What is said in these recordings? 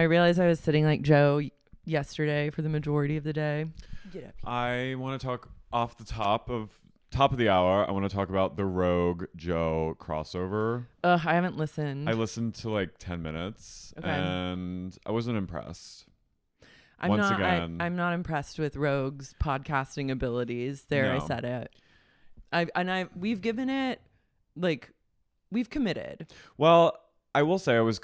I realized I was sitting like Joe yesterday for the majority of the day. Get up. I want to talk off the top of the hour. I want to talk about the Rogue Jo crossover. I haven't listened. I listened to like 10 minutes and I wasn't impressed. I'm not impressed with Rogue's podcasting abilities. I said it. We've given it, like, we've committed. Well, I will say it was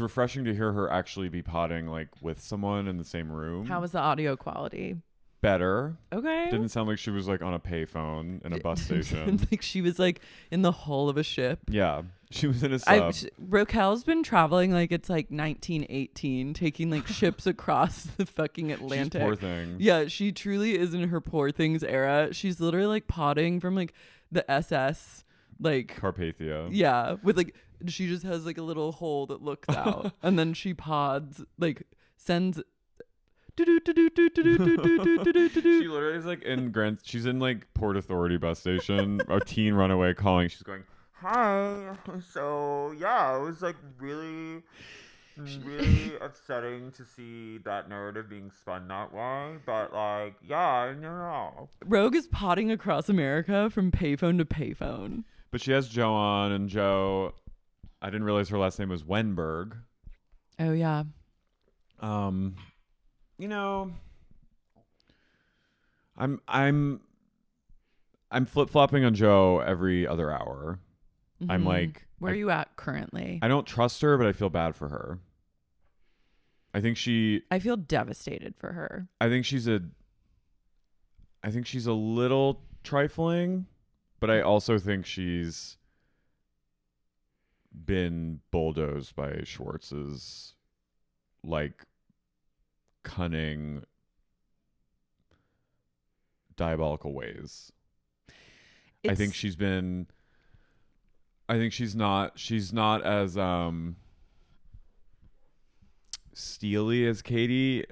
refreshing to hear her actually be potting like with someone in the same room. How was the audio quality? Better. Okay. Didn't sound like she was like on a payphone in a bus station. Like she was like in the hull of a ship. Yeah. She was in a sub. Raquel's been traveling like it's like 1918, taking like ships across the fucking Atlantic. She's Poor Things. Yeah, she truly is in her Poor Things era. She's literally like potting from like the SS, like Carpathia. Yeah, with like she just has like a little hole that looks out, and then she pods like sends. She literally is like she's in like Port Authority bus station, a teen runaway calling. She's going, "Hi, so yeah, it was like really upsetting to see that narrative being spun that way, but like, yeah, I know." Rogue is potting across America from payphone to payphone. But she has Jo on, and Jo, I didn't realize her last name was Wenberg. Oh yeah. You know, I'm flip-flopping on Jo every other hour. Mm-hmm. I'm like, where are you at currently? I don't trust her, but I feel bad for her. I feel devastated for her. I think she's a little trifling, but I also think she's been bulldozed by Schwartz's like cunning, diabolical ways. I think she's not as steely as Katie.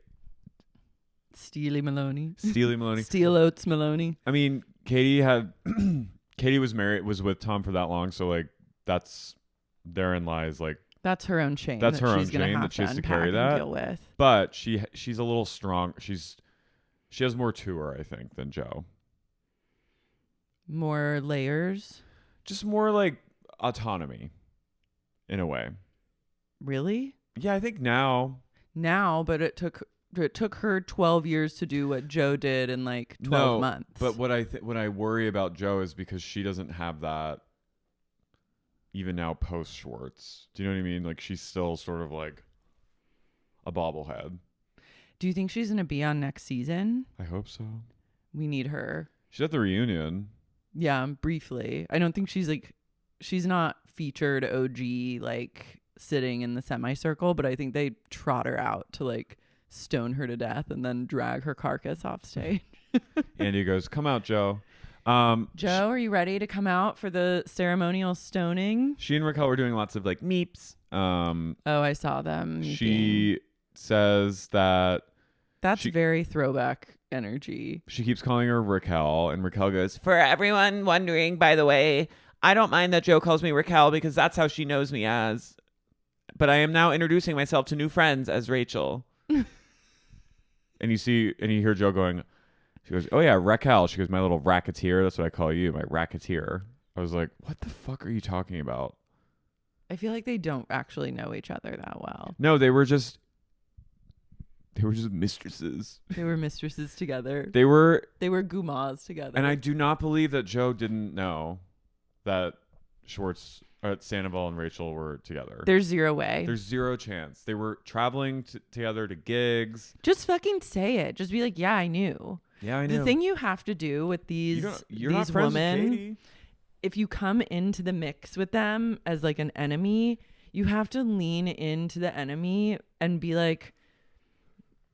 Steely Maloney. Steel Oats Maloney. I mean, Katie was with Tom for that long, so like therein lies like that's her own shame. That's her own shame that she has to carry that. Deal with. But she's a little strong. She has more to her, I think, than Jo. More layers. Just more like autonomy, in a way. Really? Yeah, I think now. But it took her 12 years to do what Jo did in like 12 months. But what I worry about Jo is because she doesn't have that. Even now, post Schwartz, do you know what I mean? Like she's still sort of like a bobblehead. Do you think she's gonna be on next season? I hope so. We need her. She's at the reunion. Yeah, briefly. I don't think she's not featured OG like sitting in the semicircle, but I think they trot her out to like stone her to death and then drag her carcass off stage. Andy goes, "Come out, Jo." Jo, are you ready to come out for the ceremonial stoning? She and Raquel were doing lots of like meeps. I saw them. She says that's very throwback energy. She keeps calling her Raquel, and Raquel goes, "For everyone wondering, by the way, I don't mind that Jo calls me Raquel because that's how she knows me as. But I am now introducing myself to new friends as Rachel." and you hear Jo going. She goes, "Oh yeah, Raquel." She goes, "My little racketeer. That's what I call you, my racketeer." I was like, "What the fuck are you talking about?" I feel like they don't actually know each other that well. No, they were just mistresses. They were mistresses together. They were gumas together. And I do not believe that Jo didn't know that Schwartz, Sandoval, and Rachel were together. There's zero way. There's zero chance. They were traveling together to gigs. Just fucking say it. Just be like, "Yeah, I knew." Yeah, I know. The thing you have to do with these women, if you come into the mix with them as like an enemy, you have to lean into the enemy and be like,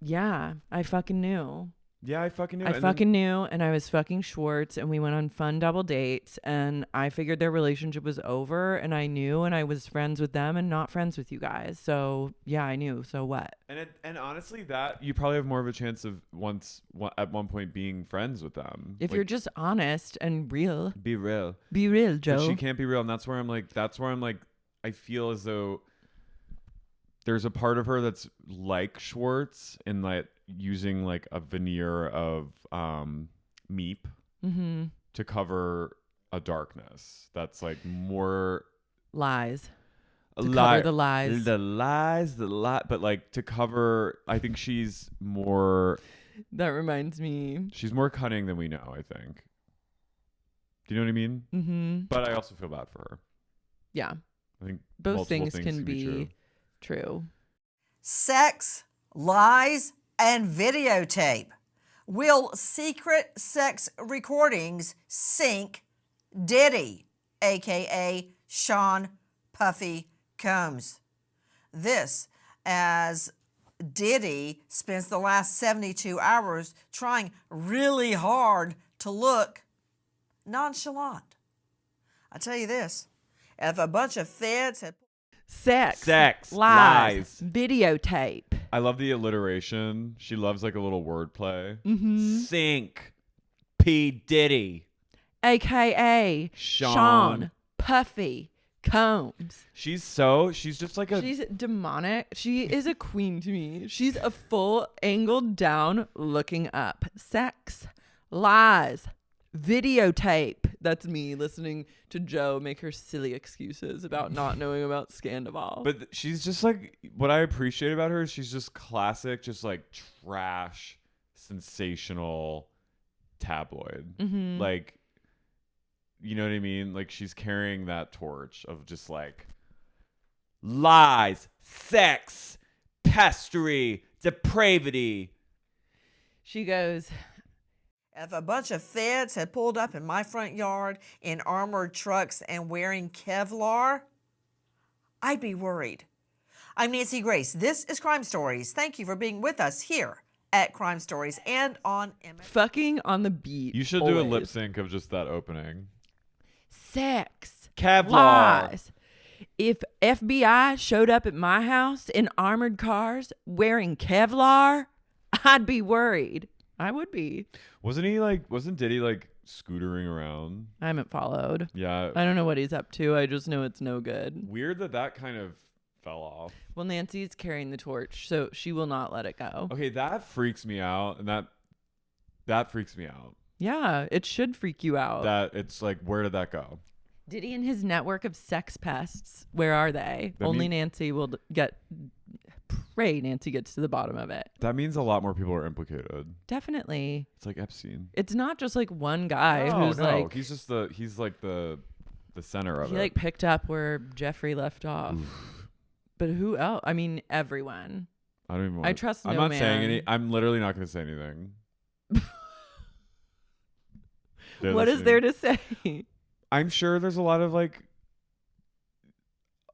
"Yeah, I fucking knew." Yeah, I fucking knew. Knew, and I was fucking Schwartz, and we went on fun double dates, and I figured their relationship was over, and I knew, and I was friends with them and not friends with you guys. So yeah, I knew. So what? And honestly, that you probably have more of a chance of at one point being friends with them if you're just honest and real. Be real, Jo. But she can't be real, and that's where I'm like, I feel as though there's a part of her that's like Schwartz in like using like a veneer of meep to cover a darkness that's like more lies. Cover the lies. But like to cover, I think she's more. That reminds me. She's more cunning than we know, I think. Do you know what I mean? Mm-hmm. But I also feel bad for her. Yeah. I think both things can be true. Sex, lies, and videotape. Will secret sex recordings sink Diddy, a.k.a. Sean Puffy Combs? This as Diddy spends the last 72 hours trying really hard to look nonchalant. I tell you this, if a bunch of feds had... Sex, lies, videotape. I love the alliteration. She loves like a little wordplay. Sink P. Diddy, a.k.a. Sean Puffy Combs. She's just like a... She's demonic. She is a queen to me. She's a full angled down looking up. Sex, lies, videotape. That's me listening to Jo make her silly excuses about not knowing about Scandival. But she's just like, what I appreciate about her is she's just classic, just like trash, sensational tabloid. Like, you know what I mean? Like she's carrying that torch of just like lies, sex, pestery, depravity. She goes, if a bunch of feds had pulled up in my front yard in armored trucks and wearing Kevlar, I'd be worried. I'm Nancy Grace. This is Crime Stories. Thank you for being with us here at Crime Stories and on MX. Fucking on the beat. You should do a lip sync of just that opening. Sex, Kevlar, lies. If FBI showed up at my house in armored cars wearing Kevlar, I'd be worried. I would be. Wasn't Diddy like scootering around? I haven't followed. Yeah. I don't know what he's up to. I just know it's no good. Weird that kind of fell off. Well, Nancy's carrying the torch, so she will not let it go. Okay, that freaks me out. And that freaks me out. Yeah, it should freak you out. That it's like, where did that go? Diddy and his network of sex pests, where are they? Only Nancy will get... Pray Nancy gets to the bottom of it. That means a lot more people are implicated. Definitely. It's like Epstein. It's not just like one guy who's like... He's like the center of it. He like picked up where Jeffrey left off. But who else? I mean, everyone. I don't even want I trust no I'm not man. saying any... I'm literally not going to say anything. What is there to say? I'm sure there's a lot of like...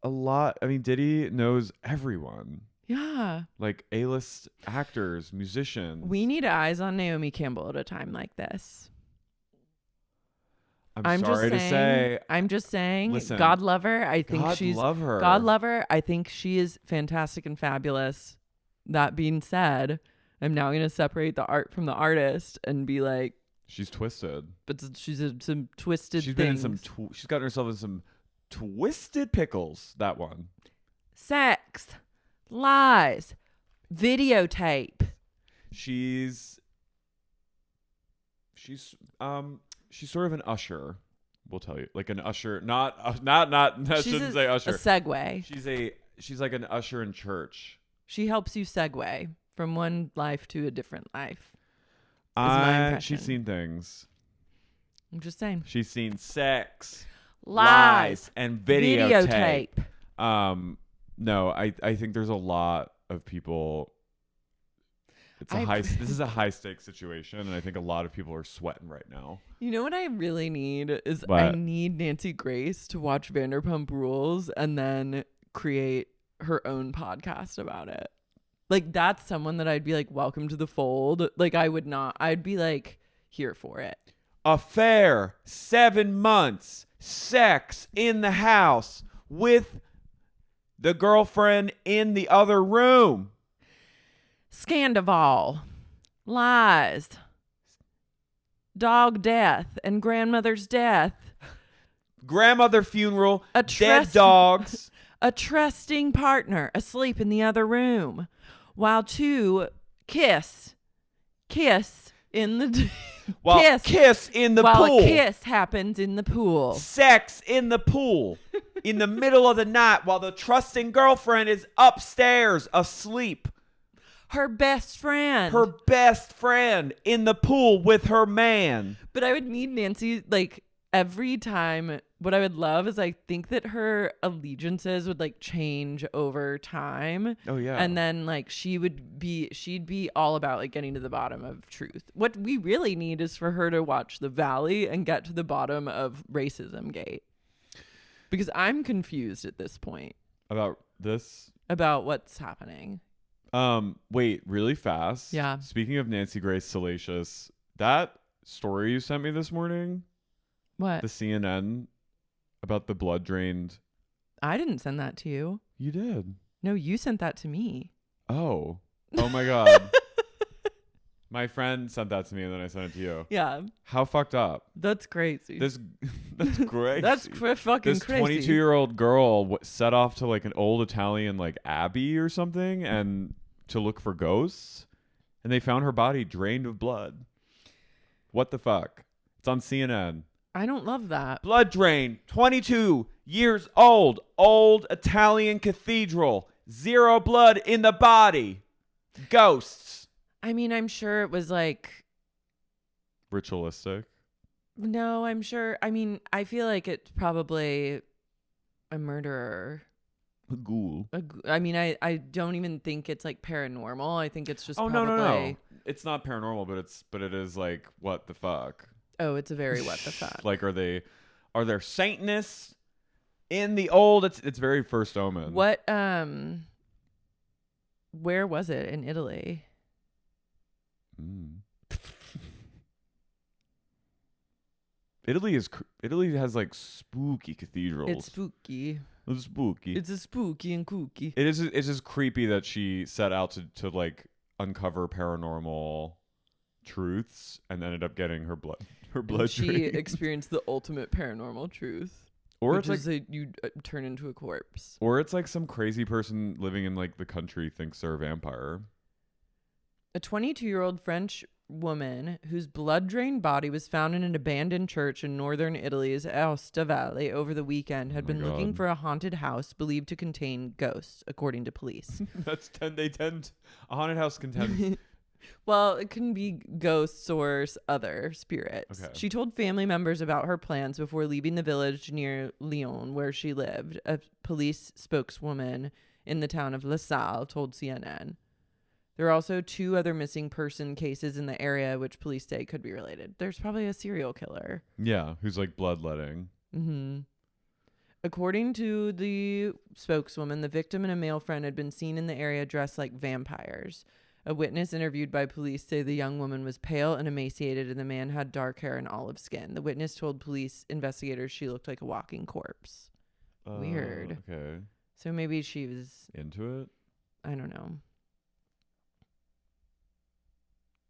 I mean, Diddy knows everyone. Yeah. Like A-list actors, musicians. We need eyes on Naomi Campbell at a time like this. I'm sorry to say. I'm just saying. Listen, God love her. I think God love her. God love her. I think she is fantastic and fabulous. That being said, I'm now going to separate the art from the artist and be like, she's twisted. But she's some twisted She's things. been in she's gotten herself in some twisted pickles. That one. Sex, lies, videotape. She's sort of an usher. We'll tell you, like an usher, not. I shouldn't say usher. A segue. She's like an usher in church. She helps you segue from one life to a different life. Is my impression. She's seen things. I'm just saying. She's seen sex, lies, and videotape. No, I think there's a lot of people. This is a high stakes situation, and I think a lot of people are sweating right now. You know what I really need is what? I need Nancy Grace to watch Vanderpump Rules and then create her own podcast about it. Like that's someone that I'd be like, welcome to the fold. Like I'd be like here for it. Affair, 7 months, sex in the house with the girlfriend in the other room. Scandival, lies, dog death and grandmother's death. Grandmother funeral, dead dogs. a trusting partner asleep in the other room, while 2 kiss in the kiss in the while pool. A kiss happens in the pool. Sex in the pool in the middle of the night while the trusting girlfriend is upstairs asleep. Her best friend In the pool with her man. But I would need Nancy, like, every time. What I would love is I think that her allegiances would, like, change over time. Oh, yeah. And then, like, she'd be all about, like, getting to the bottom of truth. What we really need is for her to watch The Valley and get to the bottom of Racism Gate. Because I'm confused at this point. About this? About what's happening. Wait, really fast. Yeah. Speaking of Nancy Grace Salacious, that story you sent me this morning, What? the CNN about the blood drained. I didn't send that to you. You did. No, you sent that to me. Oh my God. My friend sent that to me and then I sent it to you. Yeah. How fucked up. That's crazy. That's crazy. That's fucking this crazy. 22-year-old girl set off to like an old Italian like abbey or something and to look for ghosts, and they found her body drained of blood. What the fuck? It's on CNN. I don't love that. Blood drain, 22 years old Italian cathedral, 0 blood in the body. Ghosts. I mean, I'm sure it was like, Ritualistic. no, I'm sure. I mean, I feel like it's probably a murderer. A ghoul. I mean, I don't even think it's like paranormal. I think it's just Oh, probably, no. It's not paranormal, but it is like, what the fuck? Oh, it's a very what the fuck. Like, are there Satanists in the old? It's very First Omen. What, where was it in Italy? Italy has like spooky cathedrals. It's spooky. It's spooky. It's a spooky and kooky. It's just creepy that she set out to like uncover paranormal truths and ended up getting her blood She drained. experienced the ultimate paranormal truth. Or which it's is like that you turn into a corpse. or it's like some crazy person living in like the country thinks they're a vampire. A 22-year-old French woman whose blood-drained body was found in an abandoned church in northern Italy's Aosta Valley over the weekend had been looking for a haunted house believed to contain ghosts, according to police. That's 10. They tend a haunted house contends. Well, it can be ghosts or other spirits. Okay. She told family members about her plans before leaving the village near Lyon, where she lived. A police spokeswoman in the town of La Salle told CNN. There are also 2 other missing person cases in the area, which police say could be related. There's probably a serial killer. Yeah, who's like bloodletting. Mm-hmm. According to the spokeswoman, the victim and a male friend had been seen in the area dressed like vampires. A witness interviewed by police say the young woman was pale and emaciated and the man had dark hair and olive skin. The witness told police investigators she looked like a walking corpse. Weird. Okay. So maybe she was Into it? I don't know.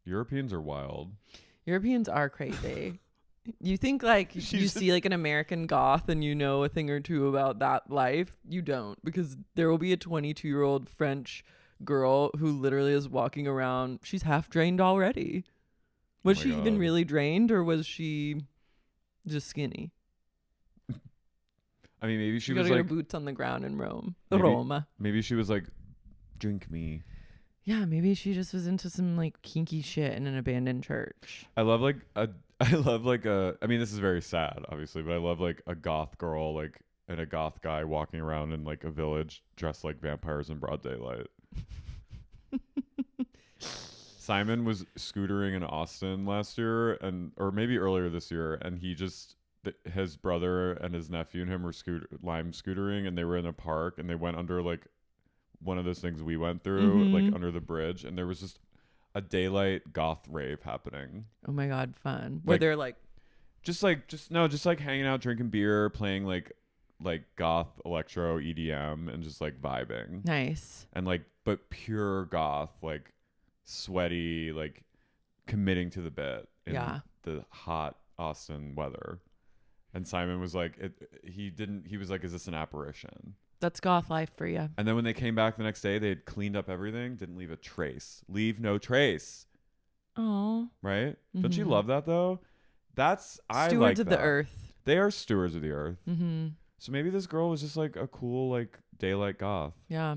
Europeans are wild. Europeans are crazy. You think like you see like an American goth and you know a thing or two about that life. You don't, because there will be a 22-year-old French girl who literally is walking around. She's half drained already. Was she even really drained, or was she just skinny? I mean, maybe she gotta was get like her boots on the ground in Rome. Maybe she was like, drink me. Yeah, maybe she just was into some like kinky shit in an abandoned church. I love like a I mean, this is very sad, obviously, but I love like a goth girl like and a goth guy walking around in like a village dressed like vampires in broad daylight. Simon was scootering in Austin last year or maybe earlier this year, and he just his brother and his nephew and him were lime scootering, and they were in a park, and they went under like one of those things we went through, like under the bridge, and there was just a daylight goth rave happening. Oh my god, fun. Where they're like just hanging out, drinking beer, playing like goth electro EDM and just like vibing. Nice. And like but pure goth, like sweaty, like committing to the bit in the hot Austin weather. And Simon was like he was like, is this an apparition? That's goth life for you. And then when they came back the next day, they had cleaned up everything, didn't leave a trace. Leave no trace. Oh. Right? Don't you love that though? I Stewards like of that. the earth. They are stewards of the earth. Mm-hmm. So maybe this girl was just like a cool like daylight goth. Yeah.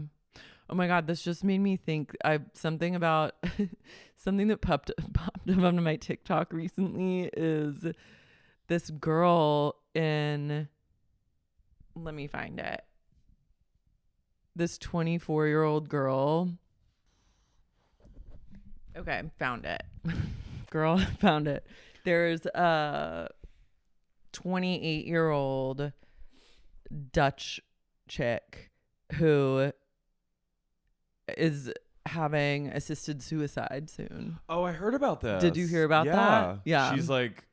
Oh my God, this just made me think something about something that popped up on my TikTok recently is this girl let me find it. This 24-year-old girl. Okay, found it. Girl, found it. There's a 28-year-old Dutch chick who is having assisted suicide soon. Oh, I heard about that. Did you hear about that? Yeah. She's like,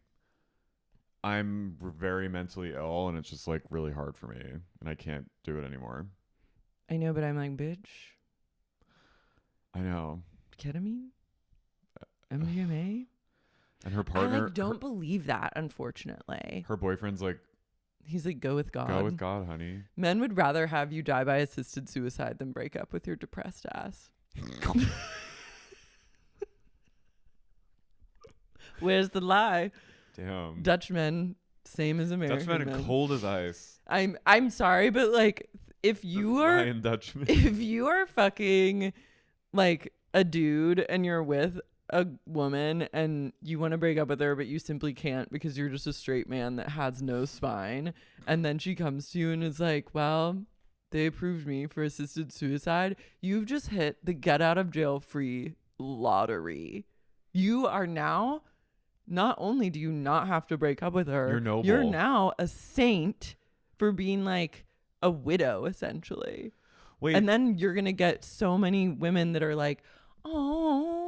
I'm very mentally ill and it's just like really hard for me and I can't do it anymore. I know, but I'm like, bitch. I know. Ketamine? MDMA? And her partner. I don't believe that, unfortunately. Her boyfriend's like, he's like, go with God. Go with God, honey. Men would rather have you die by assisted suicide than break up with your depressed ass. Where's the lie? Damn. Dutchmen, same as American Dutchmen are cold as ice. I'm sorry, but like if you are Dutchman. If you are fucking like a dude and you're with a woman and you want to break up with her but you simply can't because you're just a straight man that has no spine, and then she comes to you and is like, well, they approved me for assisted suicide, you've just hit the get out of jail free lottery. You are now, not only do you not have to break up with her, you're noble. You're now a saint for being like a widow essentially. Wait. And then you're gonna get so many women that are like, oh,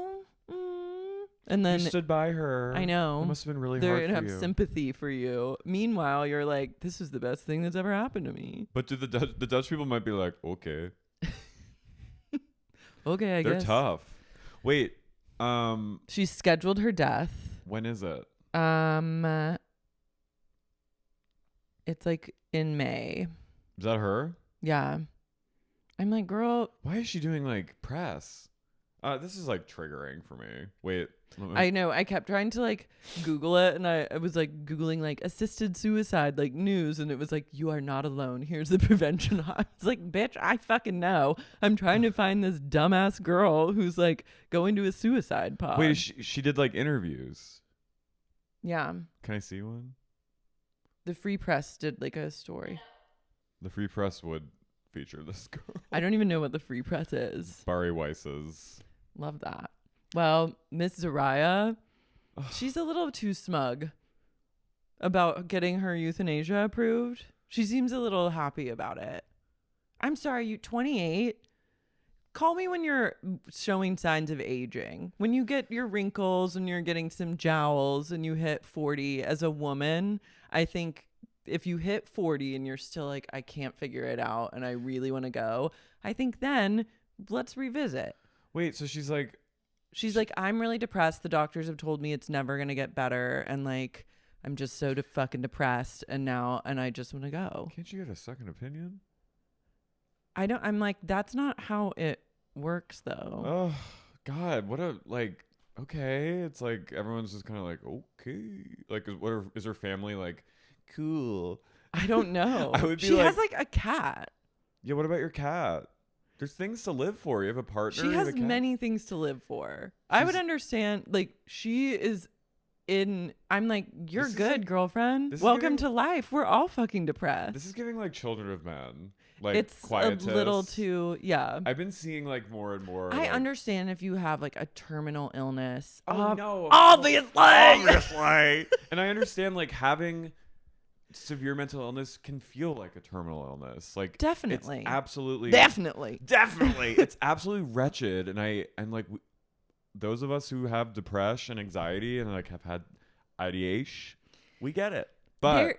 and then you stood by her. I know. It must have been really they're hard gonna for have you. sympathy for you. Meanwhile, you're like, this is the best thing that's ever happened to me. But the Dutch people might be like, okay. Okay, I They're guess. tough. Wait. She scheduled her death. When is it? It's like in May. Is that her? Yeah. I'm like, girl. Why is she doing like press? This is like triggering for me. Wait. I know. I kept trying to like Google it, and I was like Googling like assisted suicide like news, and it was like, you are not alone. Here's the prevention. I was like, bitch, I fucking know. I'm trying to find this dumbass girl who's like going to a suicide pod. Wait, she did like interviews. Yeah. Can I see one? The Free Press did like a story. The Free Press would feature this girl. I don't even know what the Free Press is. Barry Weiss's. Love that. Well, Miss Zariah, she's a little too smug about getting her euthanasia approved. She seems a little happy about it. I'm sorry, you 28. Call me when you're showing signs of aging. When you get your wrinkles and you're getting some jowls and you hit 40 as a woman, I think if you hit 40 and you're still like, I can't figure it out and I really want to go, I think then let's revisit. Wait, so she's like, I'm really depressed. The doctors have told me it's never going to get better. And like, I'm just so fucking depressed. And I just want to go. Can't you get a second opinion? I'm like, that's not how it works though. Oh, God. What a, like, okay. It's like, everyone's just kind of like, okay. Like, is her family like, cool? I don't know. I would be she like, has like a cat. Yeah, what about your cat? There's things to live for. You have a partner. She has many things to live for. I would understand. Like, she is I'm like, you're good, girlfriend. Welcome to life. We're all fucking depressed. This is giving like Children of Men. Like, it's Quietus. a little too, yeah. I've been seeing like more and more. I understand if you have like a terminal illness. Oh, no. Obviously. And I understand like having severe mental illness can feel like a terminal illness. Like, definitely. It's absolutely. Definitely. It's absolutely wretched. And like those of us who have depression, anxiety, and like have had ideation, we get it. But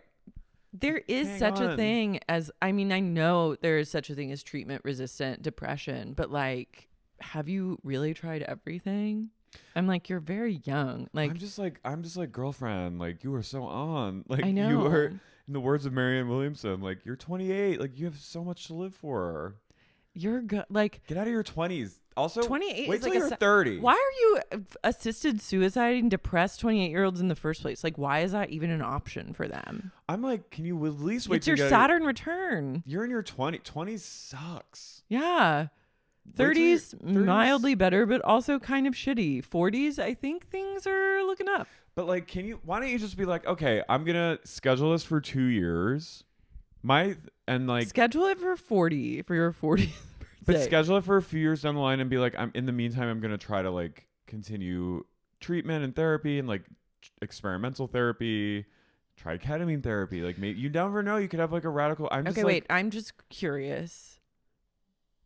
there is such a thing as, I mean, I know there is such a thing as treatment resistant depression, but like, have you really tried everything? I'm like, you're very young. Like I'm just like girlfriend. Like you are so on. Like I know. you are, in the words of Marianne Williamson, like you're 28. Like you have so much to live for. You're good. Like Get out of your 20s. Also, 28. Wait is till like you're 30. Why are you assisted suiciding depressed 28-year-olds in the first place? Like, why is that even an option for them? I'm like, can you at least wait? It's your Saturn return. You're in your 20s sucks. Yeah. 30s mildly better, but also kind of shitty. 40s, I think things are looking up. But like, why don't you just be like, okay, I'm gonna schedule this for 2 years, schedule it for 40 for your 40th birthday. But schedule it for a few years down the line and be like, in the meantime, I'm gonna try to like continue treatment and therapy and like experimental therapy, try ketamine therapy. Like maybe you never know, you could have like a radical. I'm just curious.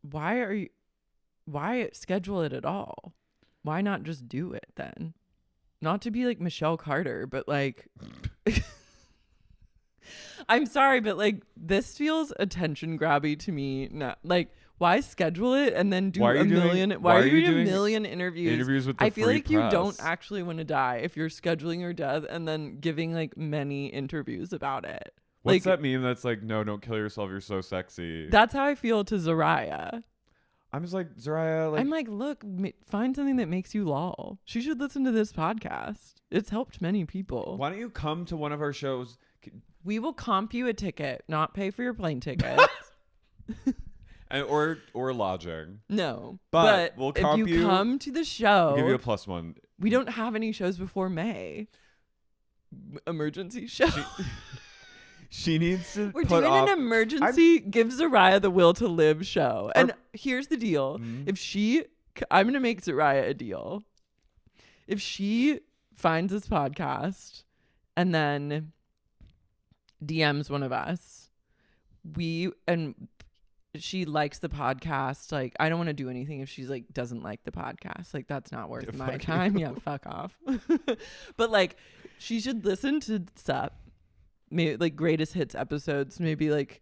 Why schedule it at all? Why not just do it then? Not to be like Michelle Carter, but like I'm sorry, but like this feels attention grabby to me. Not like why schedule it and then do a million? Why are you doing a million interviews? Interviews with the I feel free like press. you don't actually want to die if you're scheduling your death and then giving like many interviews about it. What's like, that meme that's like, no, don't kill yourself, you're so sexy? That's how I feel to Zariah. I'm just like, Zariah, like... I'm like, look, find something that makes you lol. She should listen to this podcast. It's helped many people. Why don't you come to one of our shows? We will comp you a ticket, not pay for your plane ticket. or lodging. No. But we'll comp if you come to the show... We'll give you a +1. We don't have any shows before May. Emergency show. She needs to We're doing an emergency give Zariah the will to live show. And here's the deal. I'm going to make Zariah a deal. If she finds this podcast and then DMs one of us, she likes the podcast, like I don't want to do anything if she's like doesn't like the podcast. Like that's not worth my time. Yeah, fuck off. But like she should listen to Sup. Maybe like greatest hits episodes, maybe like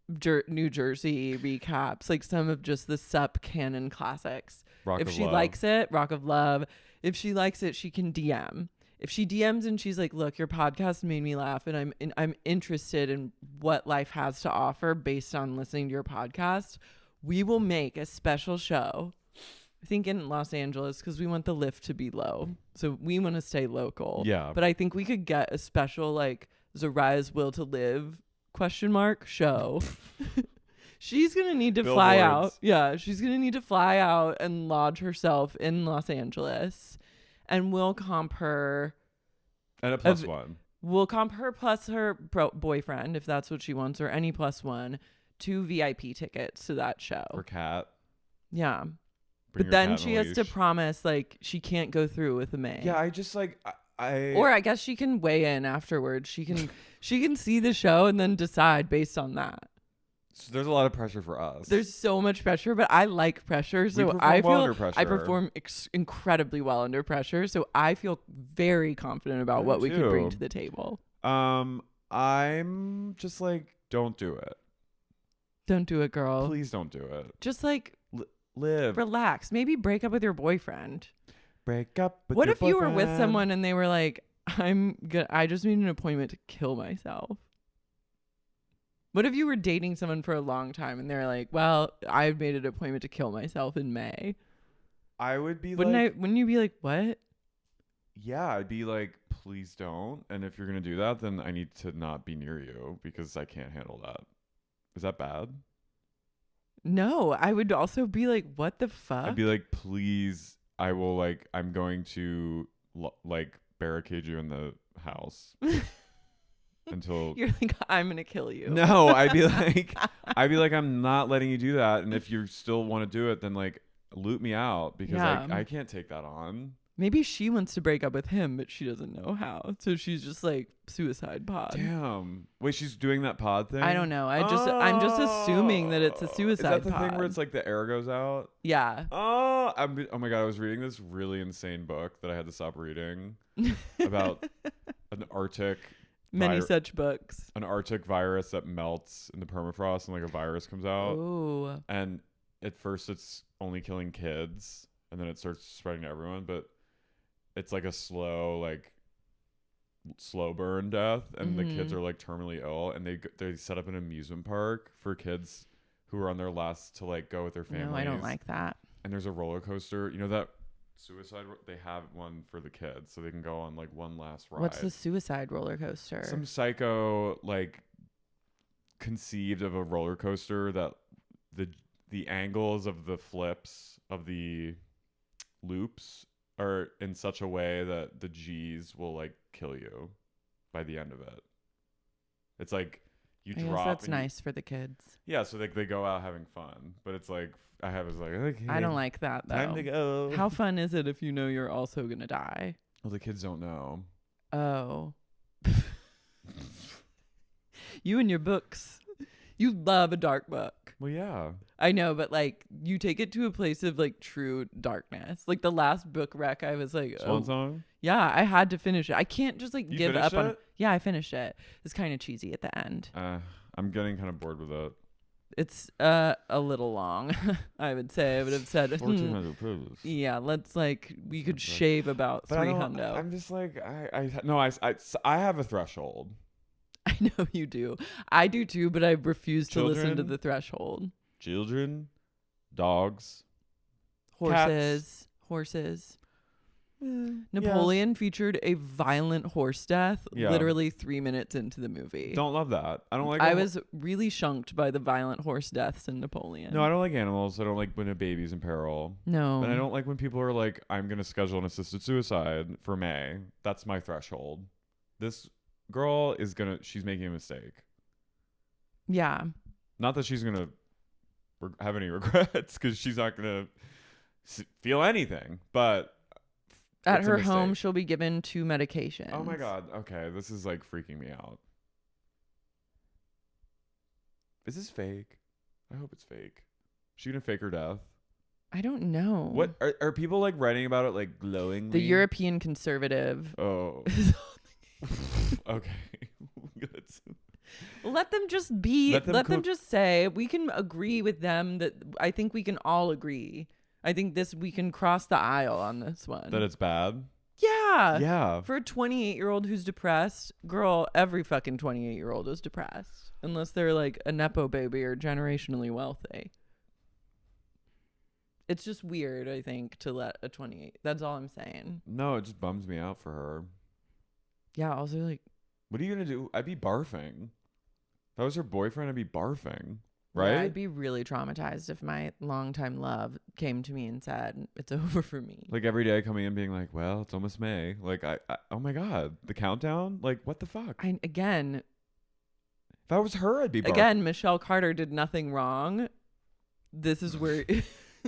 New Jersey recaps, like some of just the Sup canon classics. If she likes it, Rock of Love. If she likes it, she can DM. If she DMs and she's like, look, your podcast made me laugh and I'm interested in what life has to offer based on listening to your podcast, we will make a special show. I think in Los Angeles because we want the lift to be low. So we want to stay local. Yeah. But I think we could get a special like Zariah's Will to Live ? Show. She's going to need to fly out. Yeah. She's going to need to fly out and lodge herself in Los Angeles. And we'll comp her. And a +1. We'll comp her plus her boyfriend, if that's what she wants, or any +1, 2 VIP tickets to that show. For Kat. Yeah. But then she has to promise, like, she can't go through with the May. Yeah, I just, like, Or I guess she can weigh in afterwards. She can see the show and then decide based on that. So there's a lot of pressure for us. There's so much pressure, but I like pressure. So I perform incredibly well under pressure. So I feel very confident about what we can bring to the table. I'm just like, don't do it. Don't do it, girl. Please don't do it. Just like live. Relax. Maybe break up with your boyfriend. Break up with what your if boyfriend? You were with someone and they were like, I just need an appointment to kill myself? What if you were dating someone for a long time and they're like, well, I've made an appointment to kill myself in May? I would be wouldn't you be like, what? Yeah, I'd be like, please don't. And if you're going to do that, then I need to not be near you because I can't handle that. Is that bad? No, I would also be like, what the fuck? I'd be like, please, I will I'm going to barricade you in the house. Until you're like, I'm gonna kill you. No, I'd be like, I'm not letting you do that. And if you still want to do it, then loot me out because I can't take that on. Maybe she wants to break up with him, but she doesn't know how. So she's just like suicide pod. Damn. Wait, she's doing that pod thing? I don't know. I'm just assuming that it's a suicide pod. Is that the thing where it's like the air goes out? Yeah. Oh my God. I was reading this really insane book that I had to stop reading about an Arctic. Many such books. An Arctic virus that melts in the permafrost and a virus comes out. Ooh. And at first it's only killing kids. and then it starts spreading to everyone. But it's like a slow burn death, and the kids are like terminally ill, and they set up an amusement park for kids who are on their last to like go with their families. No, I don't like that. And there's a roller coaster. You know that suicide? They have one for the kids, so they can go on like one last ride. What's the suicide roller coaster? Some psycho like conceived of a roller coaster that the angles of the flips of the loops are in such a way that the G's will like kill you by the end of it. It's like you I drop. guess that's nice for the kids. Yeah, so they go out having fun, but it's like okay, I don't like that though. time to go. How fun is it if you know you're also gonna die? Well, the kids don't know. Oh. You and your books. You love a dark book. Well, yeah. I know, but like you take it to a place of like true darkness. Like the last book wreck, I was like, Swan Song? Yeah, I had to finish it. I can't just like You give up on it? Yeah, I finished it. It's kind of cheesy at the end. I'm getting kind of bored with it. It's a little long, I would say. I would have said 1,400 pages. Yeah, we could shave about 300. I'm just like I have a threshold. I know you do. I do too, but I refuse to listen to Children? the threshold. Children, dogs, Horses. Napoleon featured a violent horse death literally 3 minutes into the movie. Don't love that. I don't like. I was really shunked by the violent horse deaths in Napoleon. No, I don't like animals. I don't like when a baby's in peril. No. And I don't like when people are like, I'm gonna schedule an assisted suicide for May. That's my threshold. This girl she's making a mistake. Yeah. Not that she's gonna have any regrets, because she's not gonna feel anything, but at her home she'll be given 2 medications. Oh my god. Okay, this is like freaking me out. Is this fake? I hope it's fake. Is she gonna fake her death? I don't know. What are people like writing about it like glowingly? The European conservative. Oh. Okay. Good. Let them just be. Let them just say. We can agree with them that I think we can all agree. I think we can cross the aisle on this one. That it's bad? Yeah. Yeah. For a 28-year-old who's depressed, girl, every fucking 28-year-old is depressed. Unless they're like a Nepo baby or generationally wealthy. It's just weird, I think, to let a 28. That's all I'm saying. No, it just bums me out for her. Yeah, also like. What are you going to do? I'd be barfing. If I was her boyfriend, I'd be barfing. Right? Yeah, I'd be really traumatized if my longtime love came to me and said, it's over for me. Like every day coming in being like, well, it's almost May. Like, I oh my God, the countdown? Like, what the fuck? Again. If I was her, I'd be barfing. Again, Michelle Carter did nothing wrong. This is where.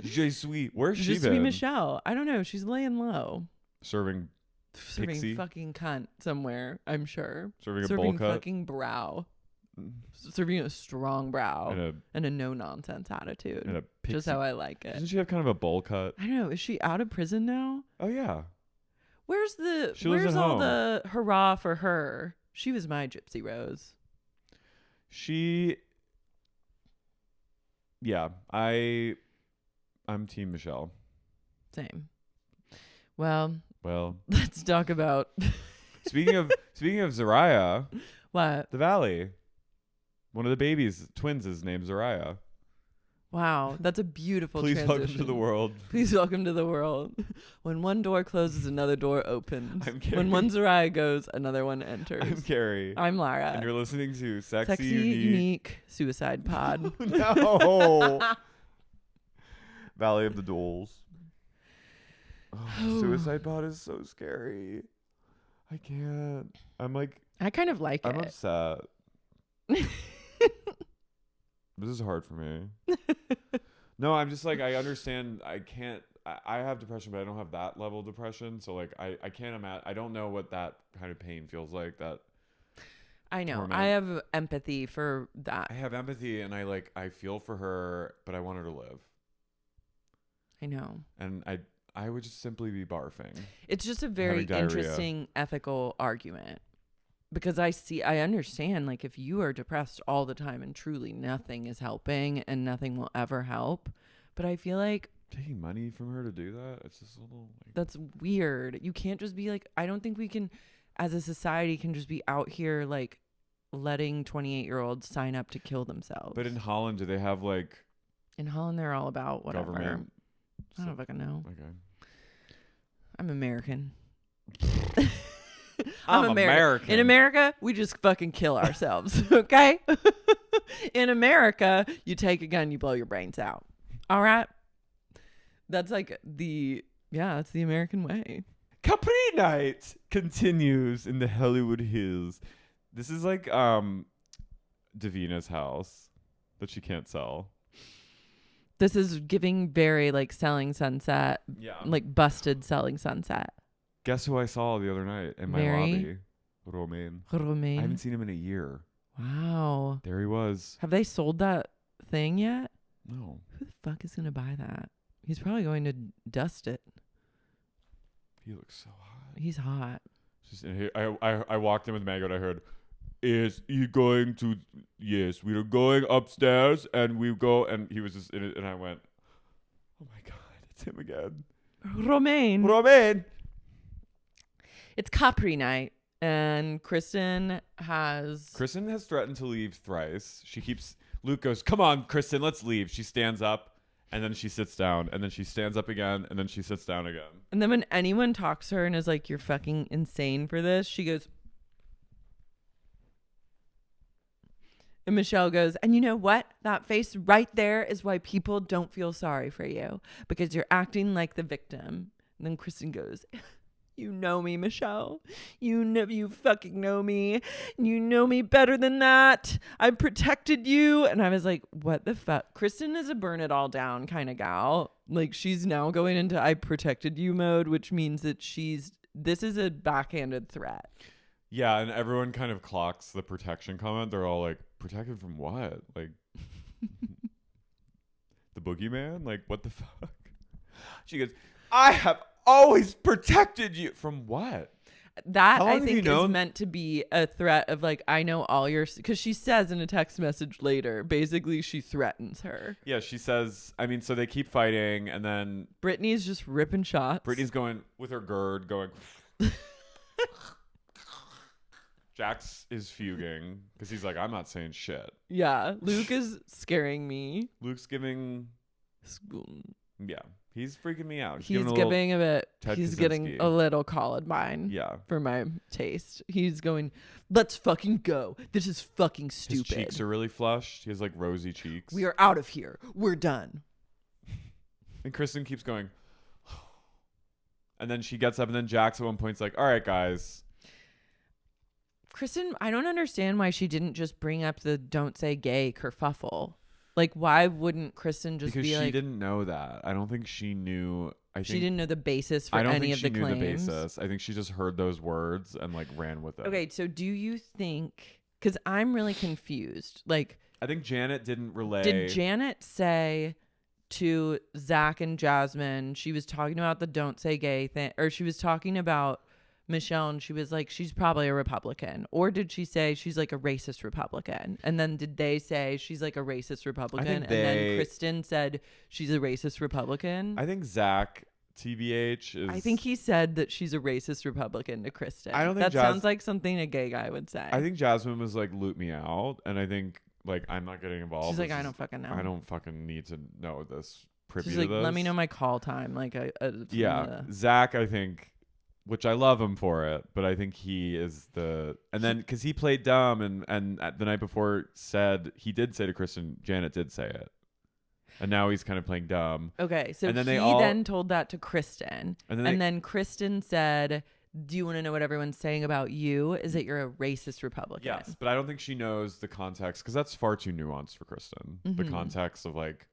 Je suis. Where's she been? Je suis Michelle. I don't know. She's laying low. Serving pixie? Fucking cunt somewhere, I'm sure. Serving a bowl cut? Fucking brow. Serving a strong brow and a no nonsense attitude. And a pixie. Just how I like it. Doesn't she have kind of a bowl cut? I don't know. Is she out of prison now? Oh yeah. Where's all the hurrah for her? She was my Gypsy Rose. Yeah, I'm Team Michelle. Same. Well, let's talk about. Speaking of Zariah. What? The Valley. One of the twins is named Zariah. Wow, that's a beautiful Please transition. welcome to the world. Please welcome to the world. When one door closes, another door opens. I'm Carey. When one Zariah goes, another one enters. I'm Carey. I'm Lara. And you're listening to Sexy Unique Suicide Pod. No. Valley of the Dolls. Oh, Suicide Pod is so scary. I can't. I kind of like it. I'm upset. This is hard for me. No, I'm just like, I understand. I can't. I have depression, but I don't have that level of depression. So like, I can't imagine. I don't know what that kind of pain feels like. That. I know. Torment. I have empathy for that. I have empathy, and I feel for her, but I want her to live. I know. And I would just simply be barfing. It's just a very interesting ethical argument. Because I understand, like, if you are depressed all the time and truly nothing is helping and nothing will ever help. But I feel like taking money from her to do that. It's just a little. Like, that's weird. You can't just be like. I don't think we can, as a society, can just be out here like letting 28-year-olds sign up to kill themselves. But in Holland, do they have like? In Holland, they're all about whatever. Government. I don't fucking know. Okay. I'm American. I'm American. In America, we just fucking kill ourselves. Okay. In America, you take a gun, you blow your brains out. All right. That's like that's the American way. Capri night continues in the Hollywood Hills. This is like Davina's house that she can't sell. This is giving very like Selling Sunset. Yeah. Like busted Selling Sunset. Guess who I saw the other night in my lobby? Romain. I haven't seen him in a year. Wow. There he was. Have they sold that thing yet? No. Who the fuck is going to buy that? He's probably going to dust it. He looks so hot. He's hot. I walked in with Mango and I heard, is he going to, yes, we are going upstairs and we go, and he was just in it, and I went, oh my God, it's him again. Romain. It's Capri night, and Kristen has threatened to leave thrice. Luke goes, come on, Kristen, let's leave. She stands up, and then she sits down, and then she stands up again, and then she sits down again. And then when anyone talks to her and is like, you're fucking insane for this, she goes, and Michelle goes, and you know what? That face right there is why people don't feel sorry for you, because you're acting like the victim. And then Kristen goes, you know me, Michelle. You fucking know me. You know me better than that. I protected you. And I was like, what the fuck? Kristen is a burn it all down kind of gal. Like, she's now going into I protected you mode, which means that this is a backhanded threat. Yeah, and everyone kind of clocks the protection comment. They're all like, protected from what? Like, the boogeyman? Like, what the fuck? She goes, I have always protected you. From what? That, I think, is meant to be a threat of like, I know all your... Because she says in a text message later, basically she threatens her. Yeah, she says, I mean, so they keep fighting, and then... Brittany's just ripping shots. Brittany's going with her gird, going... Jax is fuging because he's like, I'm not saying shit. Yeah, Luke is scaring me. Luke's giving... Yeah, he's freaking me out. He's giving a bit... He's getting a little Columbine. Yeah. For my taste. He's going, let's fucking go. This is fucking stupid. His cheeks are really flushed. He has like rosy cheeks. We are out of here. We're done. And Kristen keeps going. And then she gets up, and then Jax at one point's like, all right, guys... Kristen, I don't understand why she didn't just bring up the don't say gay kerfuffle. Like, why wouldn't Kristen just be like... Because she didn't know that. I don't think she knew... She didn't know the basis for any of the claims. I don't think she knew the basis. I think she just heard those words and, like, ran with it. Okay, so do you think... Because I'm really confused. Like... I think Janet didn't relay... Did Janet say to Zack and Jasmine, she was talking about the don't say gay thing, or she was talking about Michelle, and she was like, she's probably a Republican? Or did she say she's like a racist Republican? And then did they say she's like a racist Republican? And then Kristen said she's a racist Republican? I think Zack, TBH, is... I think he said that she's a racist Republican to Kristen. I don't think that sounds like something a gay guy would say. I think Jasmine was like, loot me out. And I think, like, I'm not getting involved. She's like, I don't fucking know. I don't fucking need to know this. She's like, let me know my call time. Like, Zack, I think... Which I love him for it, but I think he is the... And then, because he played dumb, and the night before he did say to Kristen, Janet did say it. And now he's kind of playing dumb. Okay, so then told that to Kristen. And then Kristen said, do you want to know what everyone's saying about you? Is that you're a racist Republican? Yes, but I don't think she knows the context, because that's far too nuanced for Kristen. Mm-hmm. The context of, like,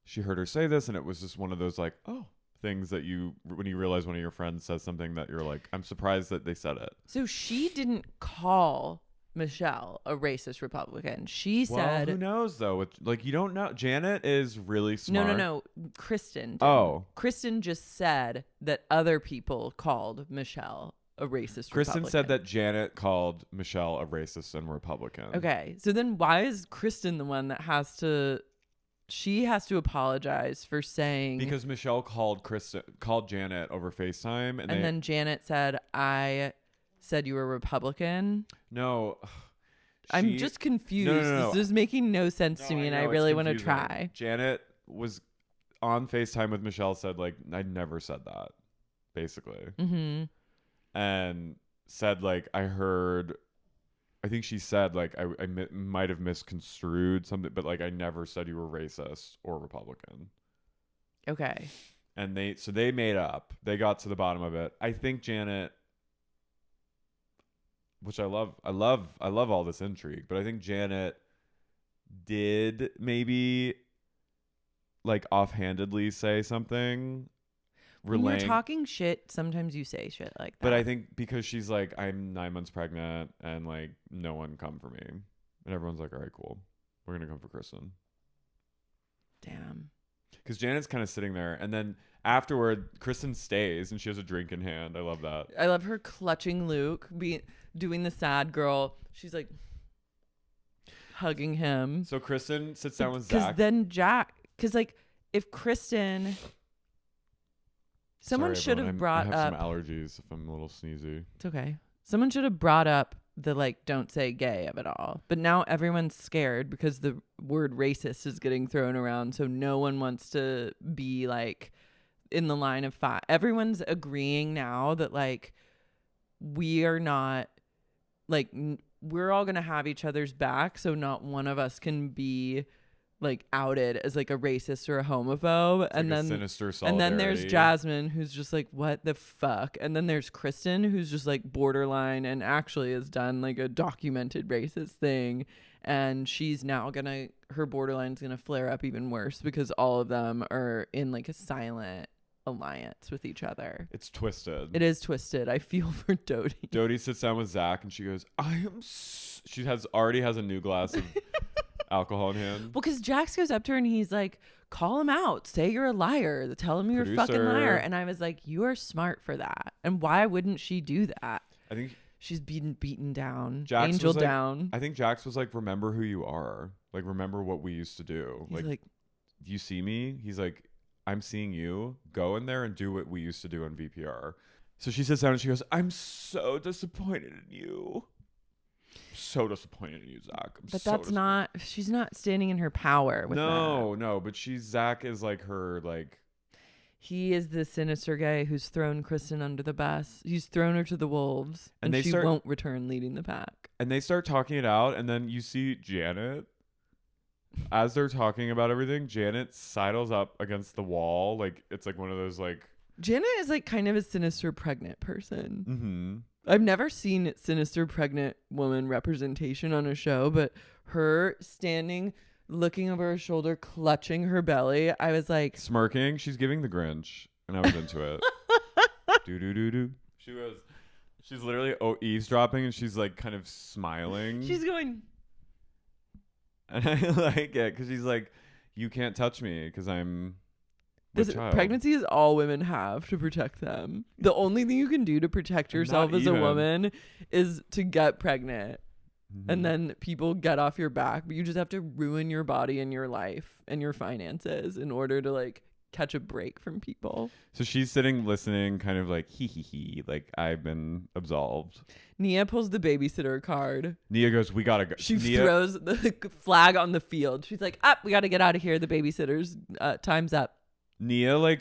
she heard her say this, and it was just one of those, like, oh... things that when you realize one of your friends says something that you're like, I'm surprised that they said it. So she didn't call Michelle a racist Republican. She said... who knows, though? Like, you don't know. Janet is really smart. No. Kristen didn't. Oh. Kristen just said that other people called Michelle a racist Kristen Republican. said that Janet called Michelle a racist and Republican. Okay. So then why is Kristen the one that has to she has to apologize for saying, because Michelle called Janet over FaceTime, and then Janet said, "I said you were Republican." No, I'm just confused. No. This is making no sense to me, and I really want to try. Janet was on FaceTime with Michelle, said like, I never said that, basically, and said like, I think she said like I might have misconstrued something, but like I never said you were racist or Republican. Okay. And they made up. They got to the bottom of it. I think Janet, which I love all this intrigue, but I think Janet did maybe like offhandedly say something. When you're talking shit, sometimes you say shit like that. But I think because she's like, I'm 9 months pregnant and like no one come for me. And everyone's like, all right, cool. We're going to come for Kristen. Damn. Because Janet's kind of sitting there. And then afterward, Kristen stays and she has a drink in hand. I love that. I love her clutching Luke, doing the sad girl. She's like hugging him. So Kristen sits down with Zack. Because then Jack, because like if Kristen... Someone should have brought up... I have some allergies if I'm a little sneezy. It's okay. Someone should have brought up the like don't say gay of it all. But now everyone's scared because the word racist is getting thrown around. So no one wants to be like in the line of fire. Everyone's agreeing now that like we are not like we're all going to have each other's back. So not one of us can be like outed as like a racist or a homophobe. It's and like then sinister solidarity. And then there's Jasmine who's just like, what the fuck? And then there's Kristen who's just like borderline and actually has done like a documented racist thing. And she's now her borderline's gonna flare up even worse because all of them are in like a silent alliance with each other. It's twisted. It is twisted. I feel for Doute. Doute sits down with Zack and she goes, she already has a new glass of alcohol in hand. Well, because Jax goes up to her and he's like, call him out. Say you're a liar. Tell him you're a fucking liar. And I was like, you are smart for that. And why wouldn't she do that? I think she's beaten down. Jax Angel down. I think Jax was like, remember who you are. Like, remember what we used to do. He's like, you see me? He's like, I'm seeing you. Go in there and do what we used to do on VPR. So she sits down and she goes, I'm so disappointed in you. So disappointed in you, Zack. But that's not, she's not standing in her power with that. No, but Zack is like her, like. He is the sinister guy who's thrown Kristen under the bus. He's thrown her to the wolves and she won't return leading the pack. And they start talking it out. And then you see Janet, as they're talking about everything, Janet sidles up against the wall. Like, it's like one of those, like. Janet is like kind of a sinister pregnant person. Mm-hmm. I've never seen sinister pregnant woman representation on a show, but her standing, looking over her shoulder, clutching her belly, I was like... Smirking. She's giving the Grinch, and I was into it. Do-do-do-do. She's literally eavesdropping, and she's like kind of smiling. She's going... And I like it, because she's like, you can't touch me, because I'm... Pregnancy is all women have to protect them. The only thing you can do to protect yourself as a woman is to get pregnant. Mm-hmm. And then people get off your back, but you just have to ruin your body and your life and your finances in order to like catch a break from people. So she's sitting listening, kind of like hee, like I've been absolved. Nia pulls the babysitter card. Nia goes, we gotta go. She throws the flag on the field. She's like, up, we gotta get out of here. The babysitter's time's up. Nia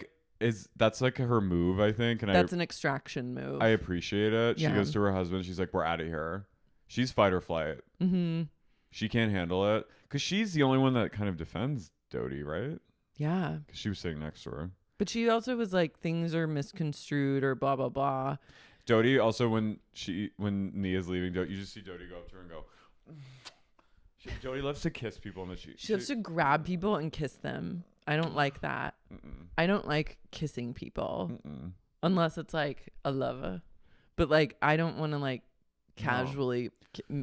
that's like her move, I think, and that's an extraction move. I appreciate it. Yeah. She goes to her husband. She's like, "We're out of here." She's fight or flight. Mm-hmm. She can't handle it because she's the only one that kind of defends Doute, right? Yeah, because she was sitting next to her. But she also was like, things are misconstrued or blah blah blah. Doute also when Nia's leaving, you just see Doute go up to her and go. Doute loves to kiss people on the cheek. She loves to grab people and kiss them. I don't like that. Mm-mm. I don't like kissing people. Mm-mm. Unless it's like a lover. But like, I don't want to like casually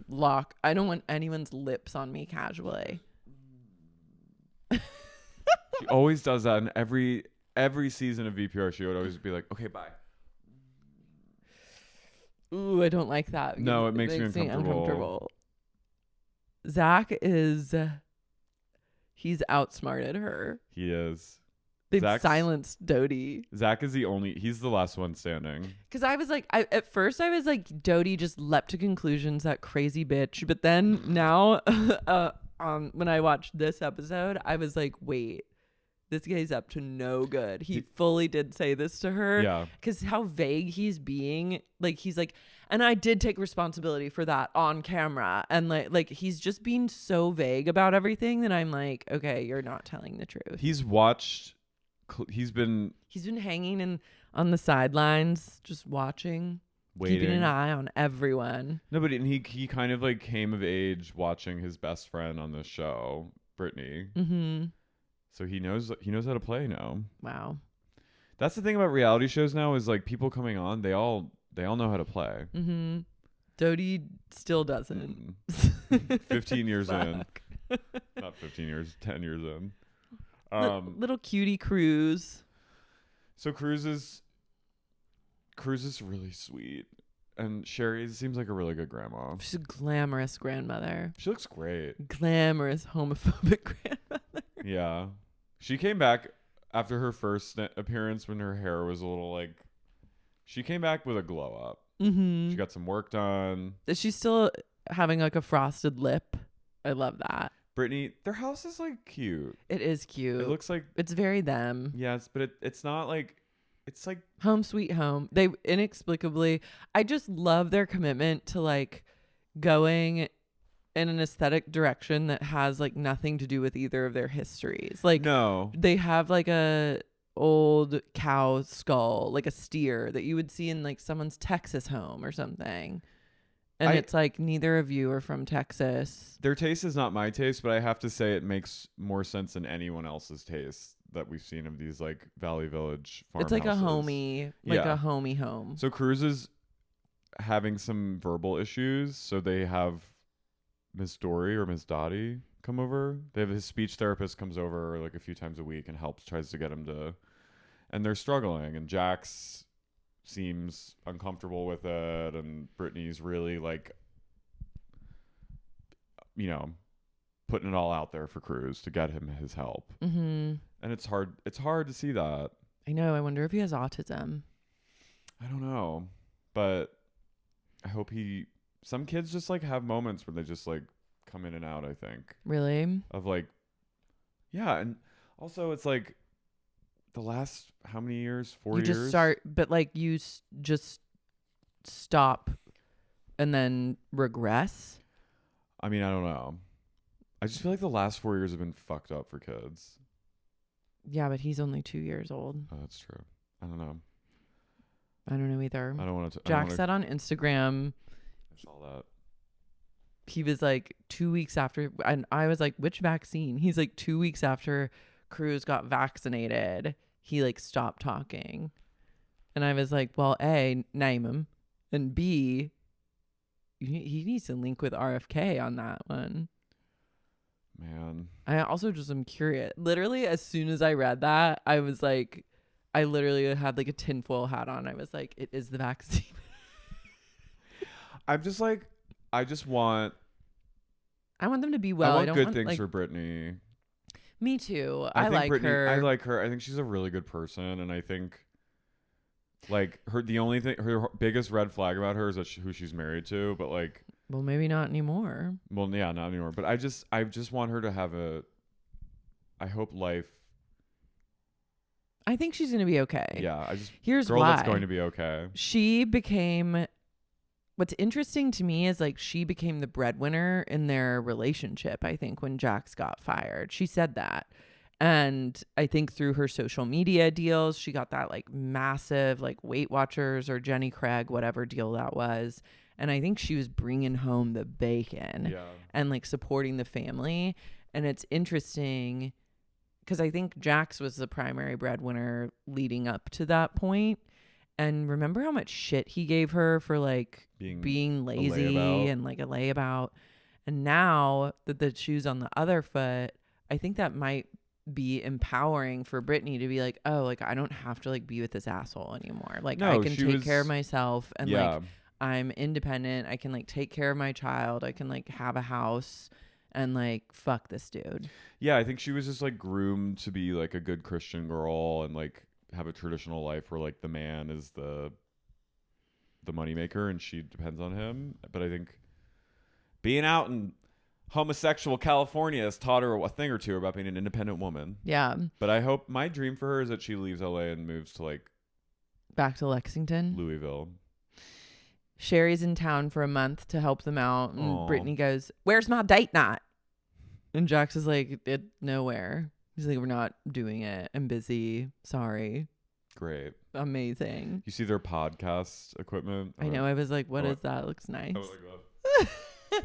lock. I don't want anyone's lips on me casually. She always does that in every season of VPR. She would always be like, okay, bye. Ooh, I don't like that. No, it makes me uncomfortable. Zack is... He's outsmarted her. He is. They've Zack's, silenced Doute. Zack is he's the last one standing. Because I was like, at first I was like, Doute just leapt to conclusions, that crazy bitch. But then now, when I watched this episode, I was like, wait, this guy's up to no good. He fully did say this to her. Yeah. Because how vague he's being. Like, he's like, and I did take responsibility for that on camera. And like he's just being so vague about everything that I'm like, okay, you're not telling the truth. He's been hanging on the sidelines, just watching, waiting, keeping an eye on everyone. No, but he kind of like came of age watching his best friend on this show, Brittany. Mm-hmm. So he knows how to play now. Wow. That's the thing about reality shows now is like people coming on, they all know how to play. Mm-hmm. Doute still doesn't. 15 years in. Not 15 years, 10 years in. Little cutie Cruz. So Cruz is really sweet. And Sherry seems like a really good grandma. She's a glamorous grandmother. She looks great. Glamorous homophobic grandmother. Yeah. She came back after her first appearance when her hair was a little like... She came back with a glow up. Mm-hmm. She got some work done. Is she still having like a frosted lip? I love that. Brittany, their house is like cute. It is cute. It looks like... It's very them. Yes, but it's not like... It's like... Home sweet home. They inexplicably... I just love their commitment to like going in an aesthetic direction that has like nothing to do with either of their histories. Like, no. They have like a old cow skull, like a steer that you would see in like someone's Texas home or something. And it's like neither of you are from Texas. Their taste is not my taste, but I have to say it makes more sense than anyone else's taste that we've seen of these like Valley Village farmhouses. It's like a homey, a homey home. So Cruz is having some verbal issues, so they have Miss Dory or Miss Dottie come over. They have his speech therapist comes over like a few times a week and tries to get him to, and they're struggling. And Jax seems uncomfortable with it, and Brittany's really like, you know, putting it all out there for Cruz to get him his help. Mm-hmm. And it's hard to see that. I know. I wonder if he has autism. I don't know, but I hope some kids just like have moments where they just like come in and out, I think. Really? Of like, yeah. And also it's like the last, how many years? 4 years? You just start, but like you just stop and then regress. I mean, I don't know. I just feel like the last 4 years have been fucked up for kids. Yeah, but he's only 2 years old. Oh, that's true. I don't know. I don't know either. I don't want to. Jack said on Instagram. I saw that. He was like 2 weeks after, and I was like, which vaccine? He's like 2 weeks after Cruz got vaccinated, he like stopped talking. And I was like, well, A, name him. And B, he needs to link with RFK on that one. Man. I also just am curious. Literally, as soon as I read that, I was like, I literally had like a tinfoil hat on. I was like, it is the vaccine. I'm just like, I want them to be well. I don't good want things like, for Brittany. Me too. I like Brittany, her. I like her. I think she's a really good person, and I think like her biggest red flag about her is that who she's married to. But like, well, maybe not anymore. Well, yeah, not anymore. But I just want her to have I hope life. I think she's gonna be okay. Yeah, here's girl why. That's going to be okay. She became. What's interesting to me is like she became the breadwinner in their relationship. I think when Jax got fired, she said that. And I think through her social media deals, she got that like massive like Weight Watchers or Jenny Craig, whatever deal that was. And I think she was bringing home the bacon and like supporting the family. And it's interesting because I think Jax was the primary breadwinner leading up to that point. And remember how much shit he gave her for like being lazy and like a layabout. And now that the shoe's on the other foot, I think that might be empowering for Brittany to be like, oh, like I don't have to like be with this asshole anymore. Like I can take care of myself and like I'm independent. I can like take care of my child. I can like have a house and like fuck this dude. Yeah, I think she was just like groomed to be like a good Christian girl and like have a traditional life where like the man is the moneymaker and she depends on him. But I think being out in homosexual California has taught her a thing or two about being an independent woman. Yeah. But I hope, my dream for her is that she leaves LA and moves to like back to Lexington, Louisville. Sherry's in town for a month to help them out, and Aww. Brittany goes, "Where's my date night?" And Jax is like, nowhere. He's like, "We're not doing it. I'm busy. Sorry." Great. Amazing. You see their podcast equipment? I know. I was like, what is that? Looks nice. I was like,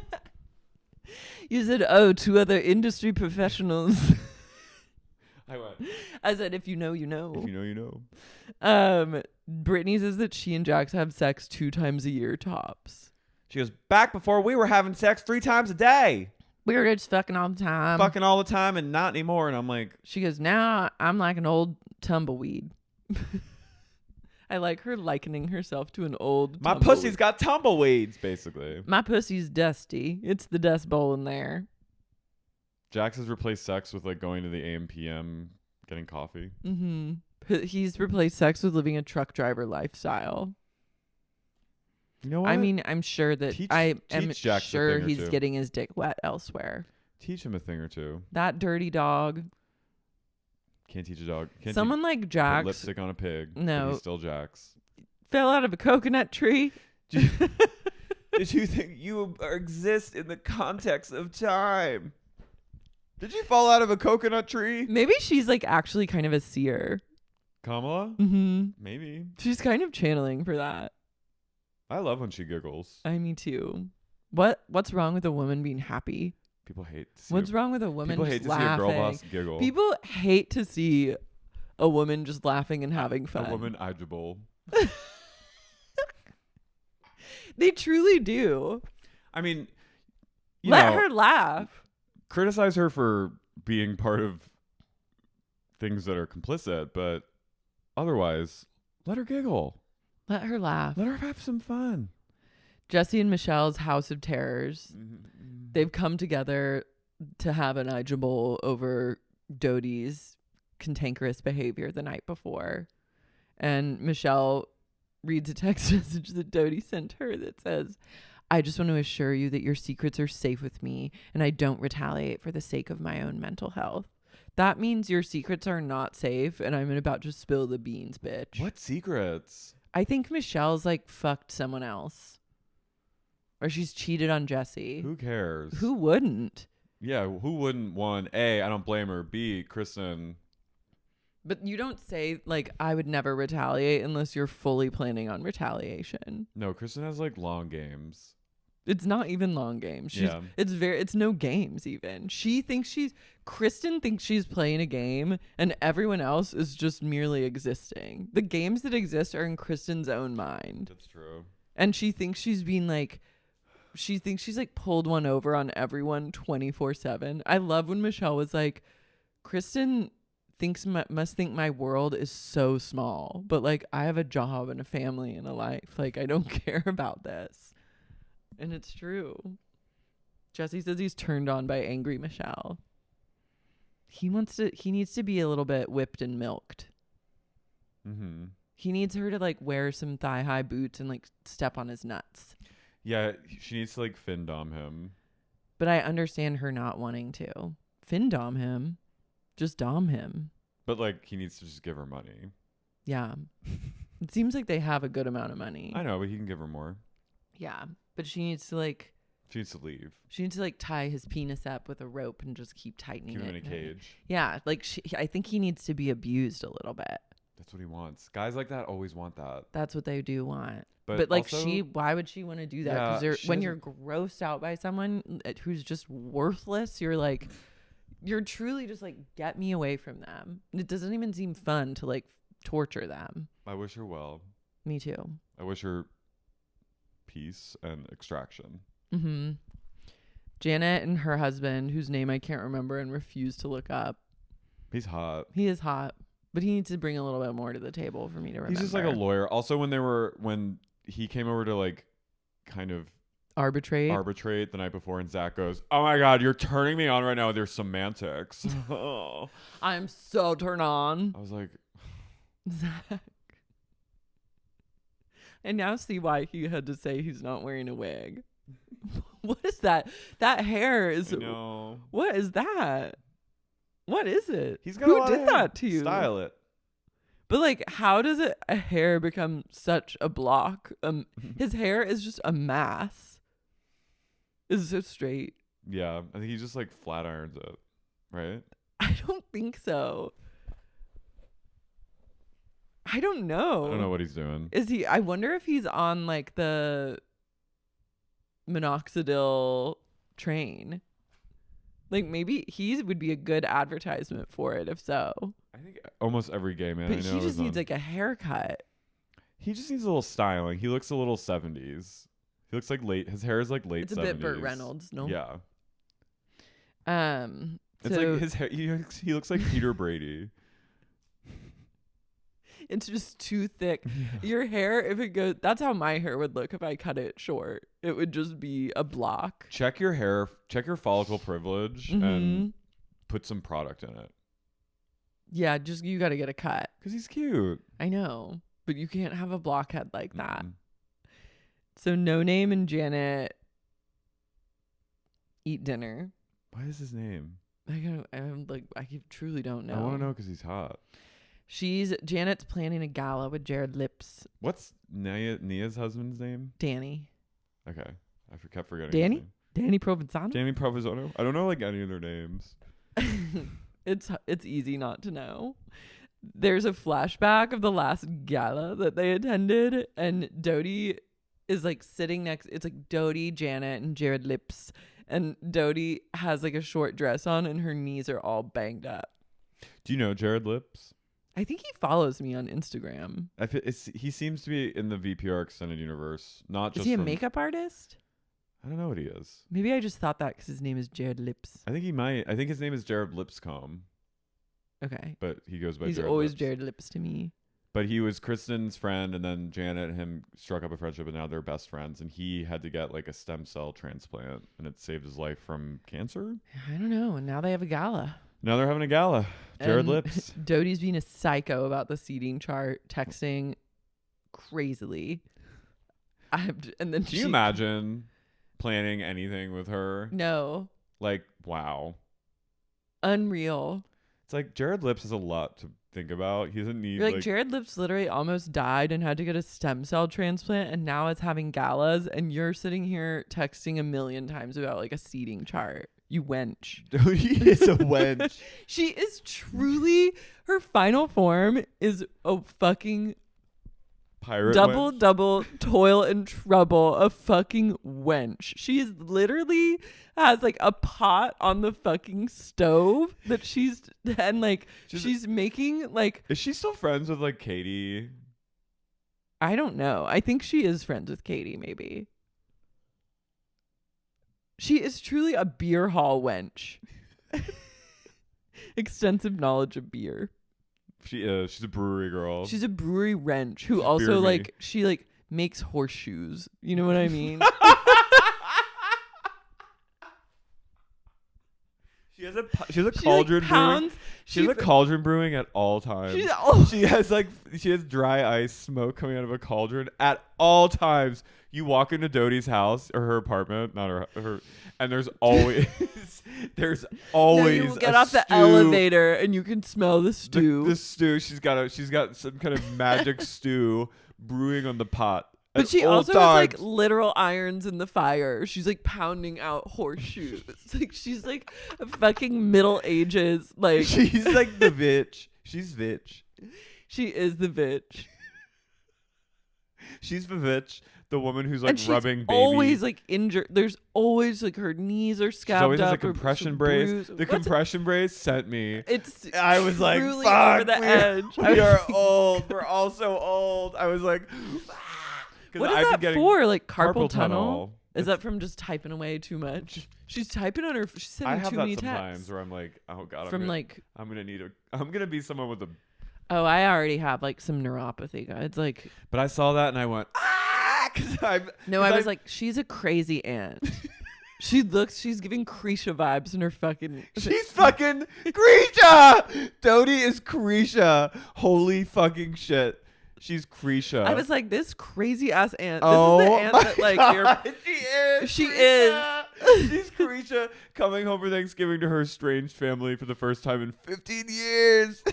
You said, oh, 2 other industry professionals. I went. I said, if you know, you know. If you know, you know. Brittany says that she and Jax have sex 2 times a year tops. She goes, back before we were having sex 3 times a day. We were just fucking all the time. Fucking all the time and not anymore. And I'm like, she goes, now I'm like an old tumbleweed. I like her likening herself to an old my tumbleweed. pussy's got tumbleweeds. Basically. My pussy's dusty. It's the dust bowl in there. Jax has replaced sex with like going to the AM PM, getting coffee. Mm-hmm. He's replaced sex with living a truck driver lifestyle. You know what? I mean, I'm sure that I am Jax sure a thing or he's two. getting his dick wet elsewhere. Teach him a thing or two. That dirty dog. Can't teach a dog. Can't Someone like put Jax lipstick on a pig. No. But he's still Jax. fell out of a coconut tree. did you think you exist in the context of time? Did you fall out of a coconut tree? Maybe she's like actually kind of a seer. Kamala? Mm-hmm. Maybe. She's kind of channeling for that. I love when she giggles. Me too. What's wrong with a woman being happy? People hate to see What's wrong with a woman People just hate to laughing? see a girl boss giggle. People hate to see a woman just laughing and having fun. A woman ajmoseley. They truly do. I mean, Let her laugh. Criticize her for being part of things that are complicit, but otherwise, let her giggle. Let her laugh. Let her have some fun. Jesse and Michelle's House of Terrors. They've come together to have an ajmoseley over Doute's cantankerous behavior the night before. And Michelle reads a text message that Doute sent her that says, I just want to assure you that your secrets are safe with me and I don't retaliate for the sake of my own mental health. That means your secrets are not safe and I'm about to spill the beans, bitch. What secrets? I think Michelle's like fucked someone else. Or she's cheated on Jesse. Who cares? Who wouldn't? Yeah, who wouldn't want A, I don't blame her. B, Kristen. But you don't say like I would never retaliate unless you're fully planning on retaliation. No, Kristen has like long games. It's not even long games. It's no games even. Kristen thinks she's playing a game and everyone else is just merely existing. The games that exist are in Kristen's own mind. That's true. And she thinks she's like pulled one over on everyone 24/7. I love when Michelle was like, Kristen must think my world is so small, but like I have a job and a family and a life. Like I don't care about this. And it's true. Jesse says he's turned on by angry Michelle. He needs to be a little bit whipped and milked. Mm-hmm. He needs her to like wear some thigh-high boots and like step on his nuts. Yeah, she needs to like fin dom him. But I understand her not wanting to. Fin dom him. Just dom him. But like he needs to just give her money. Yeah. It seems like they have a good amount of money. I know, but he can give her more. Yeah. But she needs to like She needs to leave. She needs to like tie his penis up with a rope and just keep tightening Keep it. him in a cage. Yeah. Like I think he needs to be abused a little bit. That's what he wants. Guys like that always want that. That's what they do want. But like also, why would she want to do that? Yeah, Because when you're grossed out by someone who's just worthless, you're like, you're truly just like, get me away from them. It doesn't even seem fun to like torture them. I wish her well. Me too. I wish her peace and extraction. Mm-hmm. Janet and her husband, whose name I can't remember and refuse to look up. He's hot. He is hot, but he needs to bring a little bit more to the table for me to remember. He's just like a lawyer. Also, when he came over to like kind of arbitrate the night before, and Zack goes, "Oh my God, you're turning me on right now with your semantics." Oh. I'm so turned on. I was like, Zack. I now see why he had to say he's not wearing a wig. What is that? That hair is. What is that? What is it? He's got Who did that to you? Style it. But like, how does a hair become such a block? His hair is just a mass. It's so straight. Yeah, I think he just like flat irons it, right? I don't think so. I don't know. I don't know what he's doing. Is he? I wonder if he's on like the minoxidil train. Like maybe he would be a good advertisement for it if so. I think almost every gay man But I know he just needs like a haircut. He just needs a little styling. He looks a little 70s. He looks like his hair is like late 70s. It's a bit Burt Reynolds, no? Yeah. It's So like his hair. He looks like Peter Brady. It's just too thick. Your hair, if it goes, that's how my hair would look if I cut it short. It would just be a block. Check your hair. Check your follicle privilege and put some product in it. Yeah, just you got to get a cut. Because he's cute. I know, but you can't have a blockhead like that. So No Name and Janet eat dinner. What is his name? I truly don't know. I want to know because he's hot. Janet's planning a gala with Jared Lips. What's Nia's husband's name? Danny. Okay, I kept forgetting. Danny? Danny Provenzano? Danny Provenzano? I don't know like any of their names. It's easy not to know. There's a flashback of the last gala that they attended, and Doute is like sitting next. It's like Doute, Janet, and Jared Lips, and Doute has like a short dress on, and her knees are all banged up. Do you know Jared Lips? I think he follows me on Instagram. He seems to be in the VPR extended universe. Not just. Is he a makeup artist? I don't know what he is. Maybe I just thought that because his name is Jared Lips. I think he might. I think his name is Jared Lipscomb. Okay. But he goes by He's Jared always Lips. Jared Lips to me. But he was Kristen's friend, and then Janet and him struck up a friendship, and now they're best friends. And he had to get like a stem cell transplant, and it saved his life from cancer. I don't know. And now they have a gala. Now they're having a gala. Jared Lips. Doute's being a psycho about the seating chart, texting crazily. And then Can you imagine planning anything with her? No. Like, wow. Unreal. It's like Jared Lips has a lot to think about. He doesn't need like Jared Lips literally almost died and had to get a stem cell transplant, and now it's having galas, and you're sitting here texting a million times about like a seating chart. You wench. He is a wench. She is truly, her final form is a fucking pirate double toil and trouble, a fucking wench. She is literally has like a pot on the fucking stove that she's making like. Is she still friends with like Katie? I don't know. I think she is friends with Katie, maybe. She is truly a beer hall wench. Extensive knowledge of beer. She is. She's a brewery girl. She's a brewery wench who also she makes horseshoes. You know what I mean? She has a cauldron brewing. She has a cauldron brewing at all times. She has dry ice smoke coming out of a cauldron at all times. You walk into Doute's house or her apartment, not her, and there's always you get off the elevator and you can smell the stew. The stew. She's got some kind of magic stew brewing on the pot. But she also has like literal irons in the fire. She's like pounding out horseshoes. Like she's like a fucking Middle Ages. Like she's like the bitch. She's bitch. She is the bitch. She's the bitch. The woman who's like rubbing baby. Always like injured. There's always like her knees are scabbed always up. Has a compression brace. The compression brace sent me. I was like, truly fuck, over the edge. We are old. We're all so old. I was like, what is that for? Like carpal tunnel? Is that from just typing away too much? She's typing on her. She's sending too many texts. I have that sometimes where I'm like, oh god, I'm gonna be someone with a. Oh, I already have like some neuropathy. It's like. But I saw that and I went, I was like, she's a crazy aunt. She's giving Krisha vibes in her fucking. She's fucking Krisha. Doute is Krisha. Holy fucking shit. She's Krisha. I was like, this crazy ass aunt. Oh, this is the aunt that like God. She is. She Krisha. She's Krisha coming home for Thanksgiving to her estranged family for the first time in 15 years,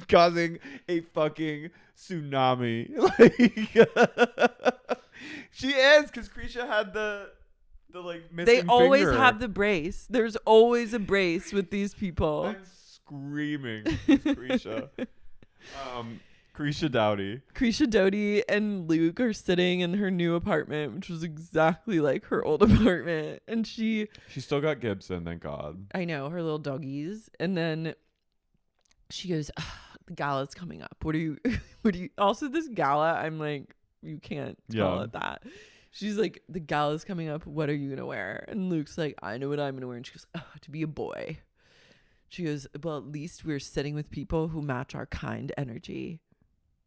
causing a fucking tsunami. Like, she is, because Krisha had the like missing They always finger. have the brace. There's always a brace with these people. I'm screaming. It's Krisha. Krisha Doute. Krisha Doute and Luke are sitting in her new apartment, which was exactly like her old apartment. And she still got Gibson, thank God. I know, her little doggies. And then she goes, the gala's coming up. What are you also this gala, I'm like, you can't call it that. She's like, the gala's coming up. What are you going to wear? And Luke's like, I know what I'm going to wear. And she goes, to be a boy. She goes, well, at least we're sitting with people who match our kind energy.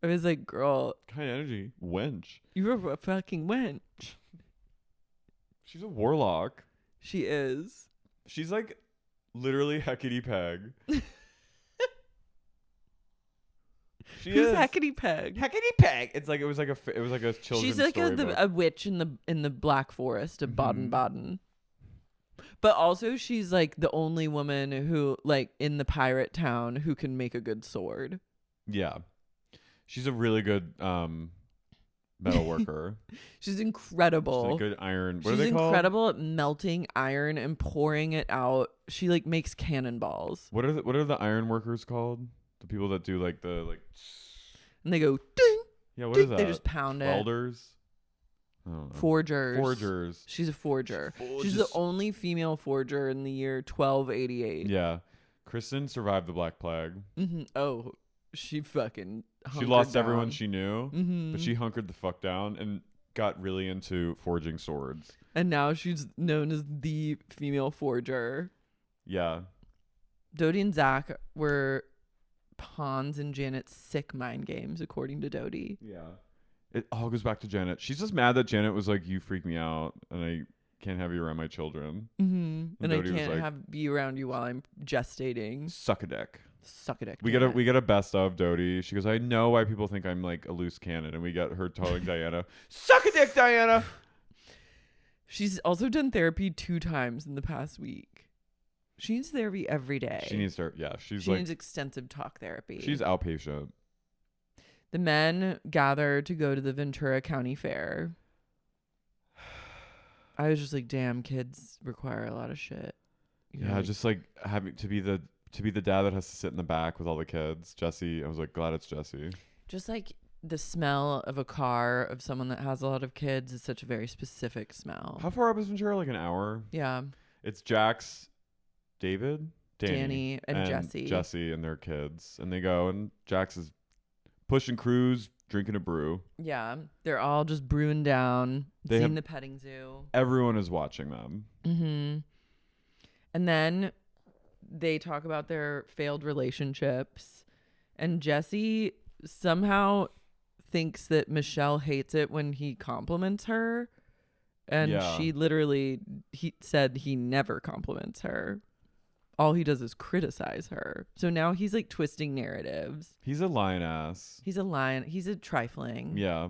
I was like, girl. Kind energy. Wench. You were a fucking wench. She's a warlock. She is. She's like literally Hecate Peg. Who's Hecate Peg? Hecate Peg. It was like a children's She's like storybook. a witch in the Black Forest of Baden-Baden. But also she's like the only woman who like in the pirate town who can make a good sword. Yeah. She's a really good metal worker. She's incredible. She's a good iron. What She's are they called? incredible at melting iron and pouring it out. She like makes cannonballs. What are the iron workers called? The people that do like and they go ding. Yeah, what ding. is that? They just pound it. Welders. I don't know. Forgers. She's a forger. She's the only female forger in the year 1288. Yeah. Kristen survived the Black Plague. Mm-hmm. Oh, she fucking She lost down. everyone she knew, mm-hmm. but she hunkered the fuck down and got really into forging swords. And now she's known as the female forger. Yeah. Doute and Zack were pawns in Janet's sick mind games, according to Doute. Yeah. It all goes back to Janet. She's just mad that Janet was like, you freak me out and I can't have you around my children. Mm-hmm. And I Doute was can't like, be around you while I'm gestating. Suck a dick. Suck a dick. We get a best of Doute. She goes, I know why people think I'm like a loose cannon. And we get her telling Diana, suck a dick, Diana. She's also done therapy 2 times in the past week. She needs therapy every day. She needs extensive talk therapy. She's outpatient. The men gather to go to the Ventura County Fair. I was just like, damn, kids require a lot of shit. Just like having to be the dad that has to sit in the back with all the kids. Jesse, I was like, glad it's Jesse. Just like the smell of a car of someone that has a lot of kids is such a very specific smell. How far up is Ventura? Like an hour? Yeah. It's Jax, Danny, and Jesse. Jesse and their kids. And they go, and Jax is pushing crews, drinking a brew. Yeah. They're all just brewing down, seeing the petting zoo. Everyone is watching them. Mm-hmm. And then they talk about their failed relationships. And Jesse somehow thinks that Michelle hates it when he compliments her. And he said he never compliments her. All he does is criticize her. So now he's like twisting narratives. He's a lion ass. He's a lion. He's a trifling. Yeah.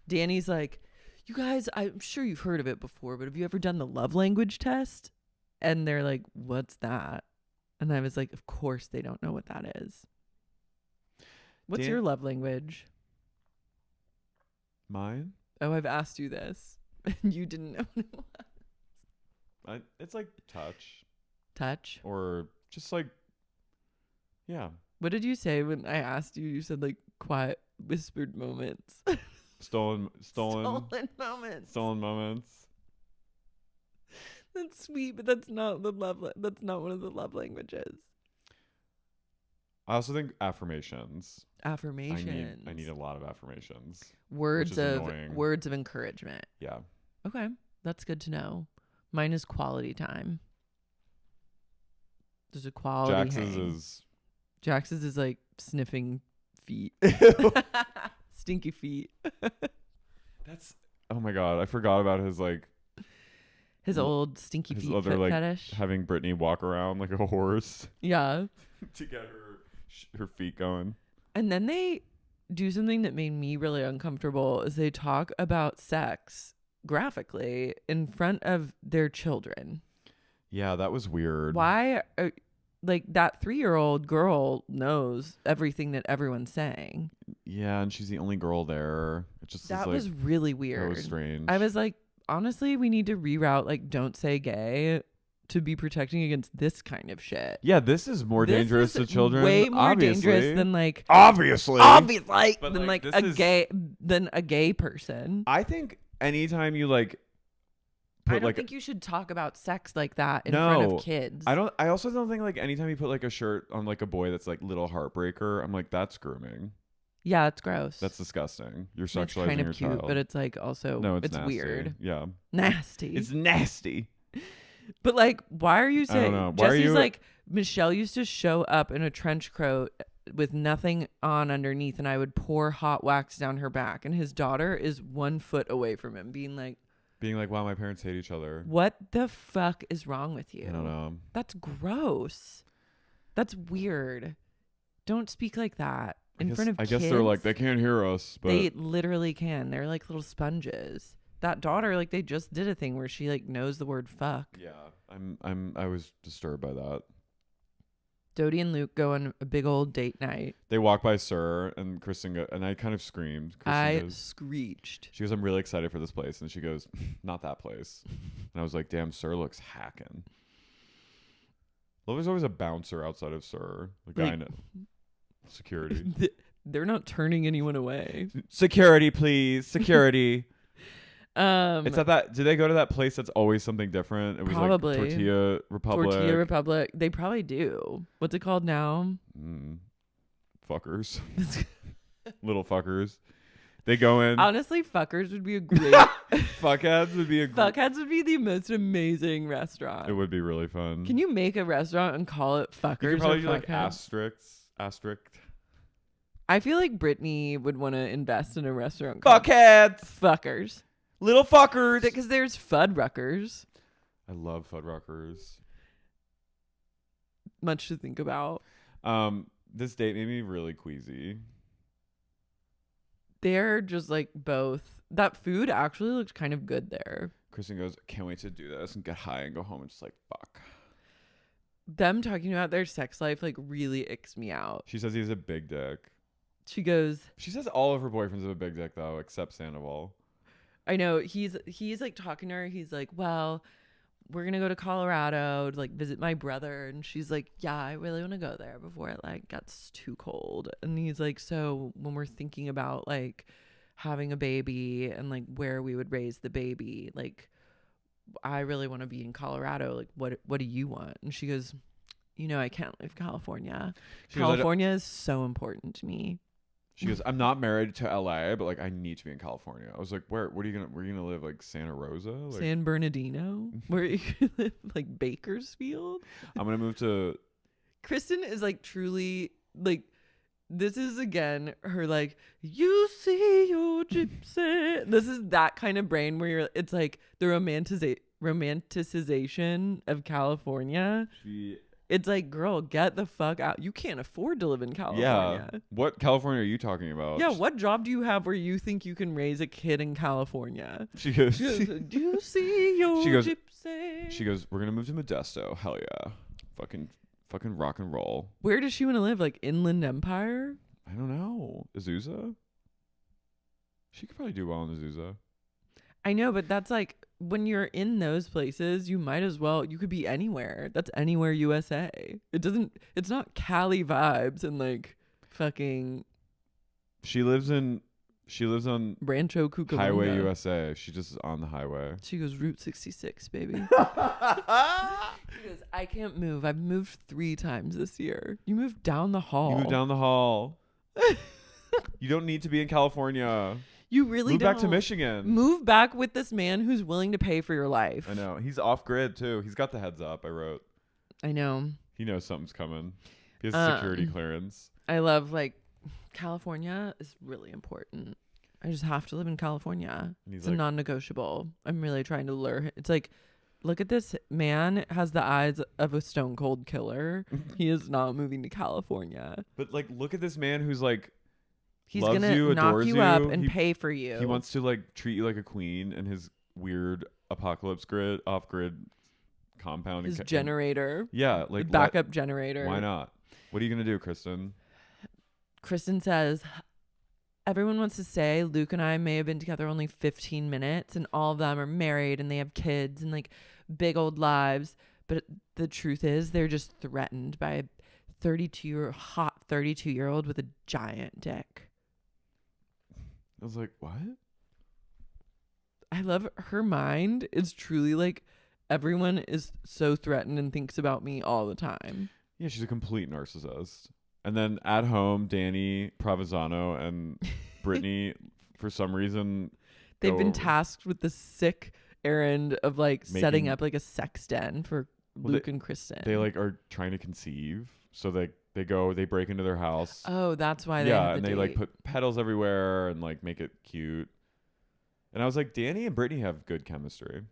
Danny's like, you guys, I'm sure you've heard of it before, but have you ever done the love language test? And they're like, what's that? And I was like, of course they don't know what that is. What's your love language? Mine? Oh, I've asked you this. And you didn't know what it was. It's like touch. Touch? Or just like, yeah. What did you say when I asked you? You said like quiet, whispered moments. Stolen moments. Stolen moments. That's sweet, but that's not that's not one of the love languages. I also think affirmations. Affirmations. I need a lot of affirmations. Words of encouragement. Yeah. Okay. That's good to know. Mine is quality time. There's a quality Jax's is like sniffing feet. Stinky feet. That's oh my god, I forgot about his like his old stinky feet foot fetish. Having Brittany walk around like a horse. Yeah. To get her feet going. And then they do something that made me really uncomfortable is they talk about sex graphically in front of their children. Yeah, that was weird. Why like that 3-year-old girl knows everything that everyone's saying. Yeah, and she's the only girl there. It just that was really weird. That was strange. I was like, honestly, we need to reroute like don't say gay to be protecting against this kind of shit. Yeah, this is more dangerous to children. Way more dangerous than like obviously but than like a gay person. I think anytime you like I don't think you should talk about sex like that in front of kids. I also don't think like anytime you put like a shirt on like a boy that's like little heartbreaker, I'm like, that's grooming. Yeah, it's gross. That's disgusting. You're sexualizing it's kind of your cute, child. but it's like also it's weird. Yeah. Nasty. It's nasty. But like, why are you saying? I don't know. Jesse's like, Michelle used to show up in a trench coat with nothing on underneath, and I would pour hot wax down her back. And his daughter is 1 foot away from him, being like, wow, my parents hate each other. What the fuck is wrong with you? I don't know. That's gross. That's weird. Don't speak like that in front of kids. I guess they're like, they can't hear us. But they literally can. They're like little sponges. That daughter, like they just did a thing where she like knows the word fuck. Yeah, I was disturbed by that. Doute and Luke go on a big old date night. They walk by Sir and Kristen and I kind of screamed. Screeched. She goes, I'm really excited for this place. And she goes, not that place. And I was like, damn, Sir looks hacking. Well, there's always a bouncer outside of Sir. The guy in security. They're not turning anyone away. Security, please. Security. It's at that. Did they go to that place that's always something different? It was probably like Tortilla Republic. They probably do. What's it called now? Fuckers. Little fuckers. They go in. Honestly, fuckers would be a great. Fuckheads would be Fuckheads would be the most amazing restaurant. It would be really fun. Can you make a restaurant and call it Fuckers? You could probably do like asterisk. I feel like Brittany would want to invest in a restaurant called Fuckers. Little fuckers. Because there's Fuddruckers. I love Fuddruckers. Much to think about. This date made me really queasy. They're just like both. That food actually looked kind of good there. Kristen goes, can't wait to do this and get high and go home and just like, fuck. Them talking about their sex life like really icks me out. She says he has a big dick. She goes. She says all of her boyfriends have a big dick though, except Sandoval. I know he's like talking to her. He's like, well, we're going to go to Colorado to like visit my brother. And she's like, yeah, I really want to go there before it like gets too cold. And he's like, so when we're thinking about like having a baby and like where we would raise the baby, like I really want to be in Colorado. Like what do you want? And she goes, I can't leave California. California is so important to me. She goes, I'm not married to LA, but like I need to be in California. I was like, where are you gonna live? Like Santa Rosa? Like, San Bernardino? Where are you gonna live? Like Bakersfield? I'm gonna move to Kristen is like truly like this is again her like, you see your gypsy. This is that kind of brain where it's like the romanticization of California. It's like, girl, get the fuck out. You can't afford to live in California. Yeah. What California are you talking about? Yeah, what job do you have where you think you can raise a kid in California? She goes, do you see your gypsy? She goes, we're going to move to Modesto. Hell yeah. Fucking rock and roll. Where does she want to live? Like Inland Empire? I don't know. Azusa? She could probably do well in Azusa. I know, but that's like, when you're in those places, you might as well, you could be anywhere. That's anywhere USA. It's not Cali vibes and like fucking. She lives on Rancho Cucamonga. Highway USA. She just is on the highway. She goes Route 66, baby. She goes, I can't move. I've moved 3 times this year. You moved down the hall. You don't need to be in California. You really move don't. back to Michigan. Move back with this man who's willing to pay for your life. I know. He's off grid too. He's got the heads up. I wrote. I know. He knows something's coming. He has security clearance. I love like California is really important. I just have to live in California. It's like, a non-negotiable. I'm really trying to lure him. It's like, look at this man has the eyes of a stone cold killer. He is not moving to California. But like, look at this man who's like, he's loves gonna you, knock adores you up and pay for you. He wants to like treat you like a queen in his weird apocalypse grid, off-grid compound. His generator. Yeah, like backup generator. Why not? What are you gonna do, Kristen? Kristen says, everyone wants to say Luke and I may have been together only 15 minutes and all of them are married and they have kids and like big old lives. But the truth is they're just threatened by a hot 32-year-old with a giant dick. I was like, what? I love her mind is truly like everyone is so threatened and thinks about me all the time. Yeah, she's a complete narcissist. And then at home, Danny, Provenzano, and Brittany, for some reason, they've been tasked with the sick errand of like setting up like a sex den for Luke and Kristen. They like are trying to conceive, so they break into their house. Oh, that's why they have the they date. like put petals everywhere and like make it cute. And I was like, Danny and Brittany have good chemistry.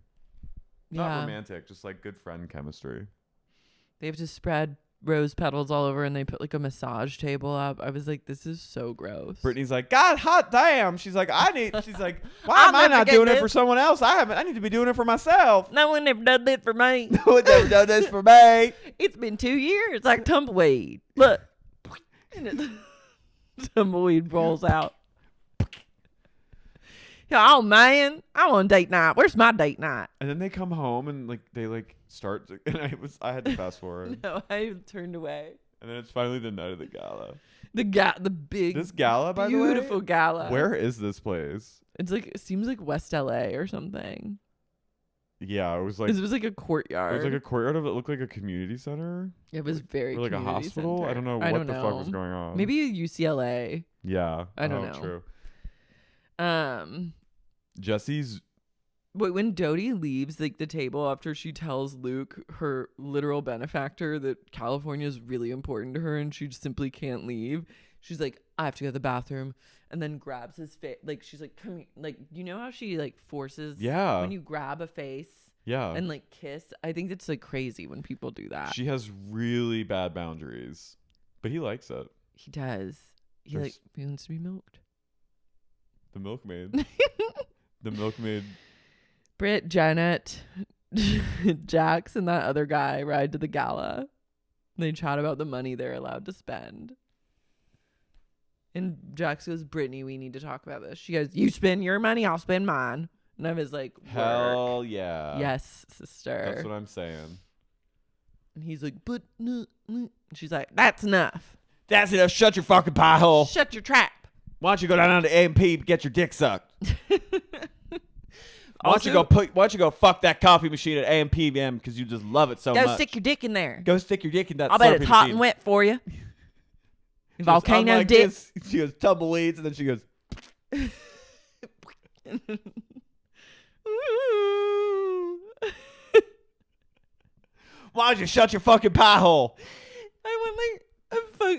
Not romantic, just like good friend chemistry. They have to spread rose petals all over and they put like a massage table up. I was like, this is so gross. Brittany's like, God hot damn. She's like, why am I not doing it for someone else? I need to be doing it for myself. No one ever done that for me. No one ever done this for me. It's been 2 years like tumbleweed. Look. Tumbleweed rolls out. Oh man, I want a date night. Where's my date night? And then they come home and like they like start to, and I had to fast forward. No, I turned away. And then it's finally the night of the gala. The big this gala, by the way, beautiful gala. Where is this place? It's like it seems like West LA or something. Yeah, it was like it was like a courtyard. It was like a courtyard of it looked like a community center. It was very or like a hospital. Center. I don't know what the fuck was going on. Maybe a UCLA. Yeah, I don't know. True. Jesse's. Wait, when Doute leaves like the table after she tells Luke, her literal benefactor, that California is really important to her and she just simply can't leave, she's like, I have to go to the bathroom, and then grabs his face. Like she's like, come here. Like, you know how she like forces when you grab a face and like kiss? I think it's like crazy when people do that. She has really bad boundaries, but he likes it. He does. He wants to be milked. The milkmaid. The milkmaid. Britt, Janet, Jax, and that other guy ride to the gala. They chat about the money they're allowed to spend. And Jax goes, Brittany, we need to talk about this. She goes, you spend your money, I'll spend mine. And I was like, hell yeah. Yes, sister. That's what I'm saying. And he's like, but no. She's like, that's enough. That's enough. Shut your fucking pie hole. Shut your trap. Why don't you go down to A&P and get your dick sucked? Why don't you go fuck that coffee machine at A&P, man, because you just love it so much. Go stick your dick in there. Go stick your dick in that. I bet it's hot and wet for you. Volcano dick. She goes tumbleweeds, and then she goes. Why don't you shut your fucking pie hole? I went like,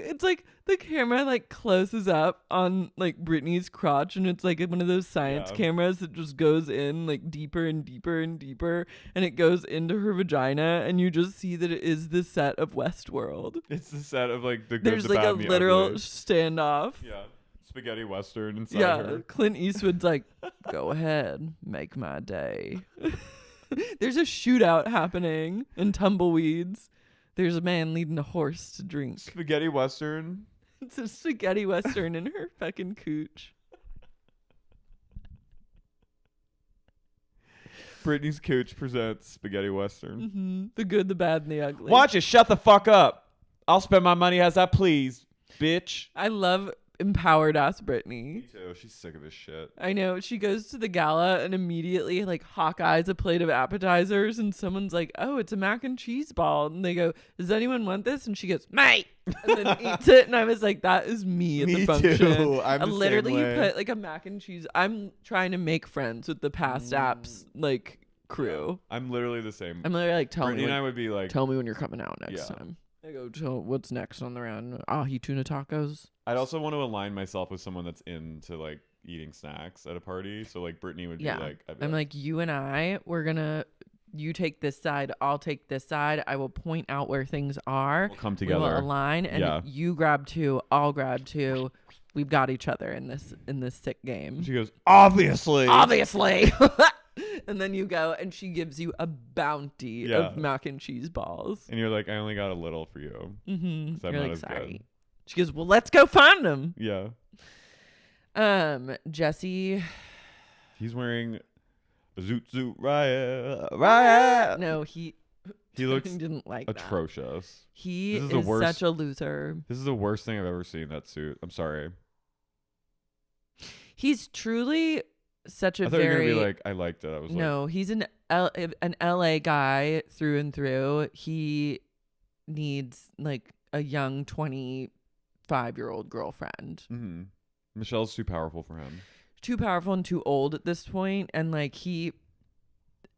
it's like the camera like closes up on like Brittany's crotch, and it's like one of those science cameras that just goes in like deeper and deeper and deeper, and it goes into her vagina, and you just see that it is the set of Westworld. It's the set of like the good, there's the like bad, a and the literal ugly. standoff. Yeah, spaghetti western inside her. Clint Eastwood's like, go ahead, make my day. There's a shootout happening and tumbleweeds. There's a man leading a horse to drink. Spaghetti western. It's a spaghetti western in her fucking cooch. Brittany's Cooch presents Spaghetti Western. Mm-hmm. The good, the bad, and the ugly. Why don't you shut the fuck up? I'll spend my money as I please, bitch. I love empowered ass Brittany. Me too. She's sick of this shit. I know. She goes to the gala and immediately like Hawkeye's a plate of appetizers, and someone's like, oh, it's a mac and cheese ball. And they go, does anyone want this? And she goes, mate. And then eats it. And I was like, that is me at the function. Too. I'm the literally same way. put like a mac and cheese. I'm trying to make friends with the past apps like crew. I'm literally the same. I'm literally like, Brittany and I would be like, tell me when you're coming out next time. I go, so what's next on the round? Ahi tuna tacos. I'd also want to align myself with someone that's into like eating snacks at a party. So like Brittany would be Yeah. like, I'm like, you and I, you take this side, I'll take this side. I will point out where things are. we'll come We together. will align, and you grab 2, I'll grab 2. We've got each other in this sick game. She goes, obviously. And then you go, and she gives you a bounty of mac and cheese balls. And you're like, I only got a little for you. Mm-hmm. 'Cause I'm You're not like, as sorry. good. She goes, well, let's go find them. Yeah. Jesse. He's wearing a zoot riot. No, he looks didn't like atrocious. That. He This is such a loser. This is the worst thing I've ever seen, that suit. I'm sorry. He's truly such a I thought you were very gonna be like, I liked it. I was no. He's an LA guy through and through. He needs like a young 25-year-old girlfriend. Mm-hmm. Michelle's too powerful for him. Too powerful and too old at this point, and like he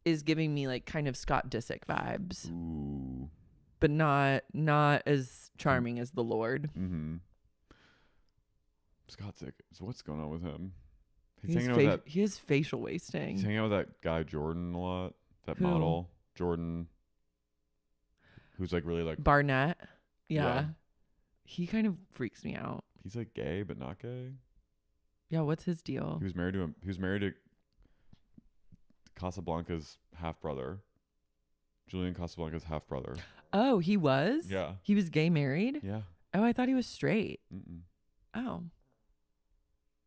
is giving me like kind of Scott Disick vibes. Ooh. But not as charming as the Lord. Mm-hmm. Scott's sick. So what's going on with him? He has facial wasting. He's hanging out with that guy Jordan a lot. That Who? model Jordan, who's like really like Barnett. Yeah. Yeah. He kind of freaks me out. he's like gay but not gay. Yeah, what's his deal? He was married to Casablanca's half brother. Julian Casablanca's half brother. Oh, he was? Yeah. He was gay married? Yeah. Oh, I thought he was straight. Mm-mm. Oh.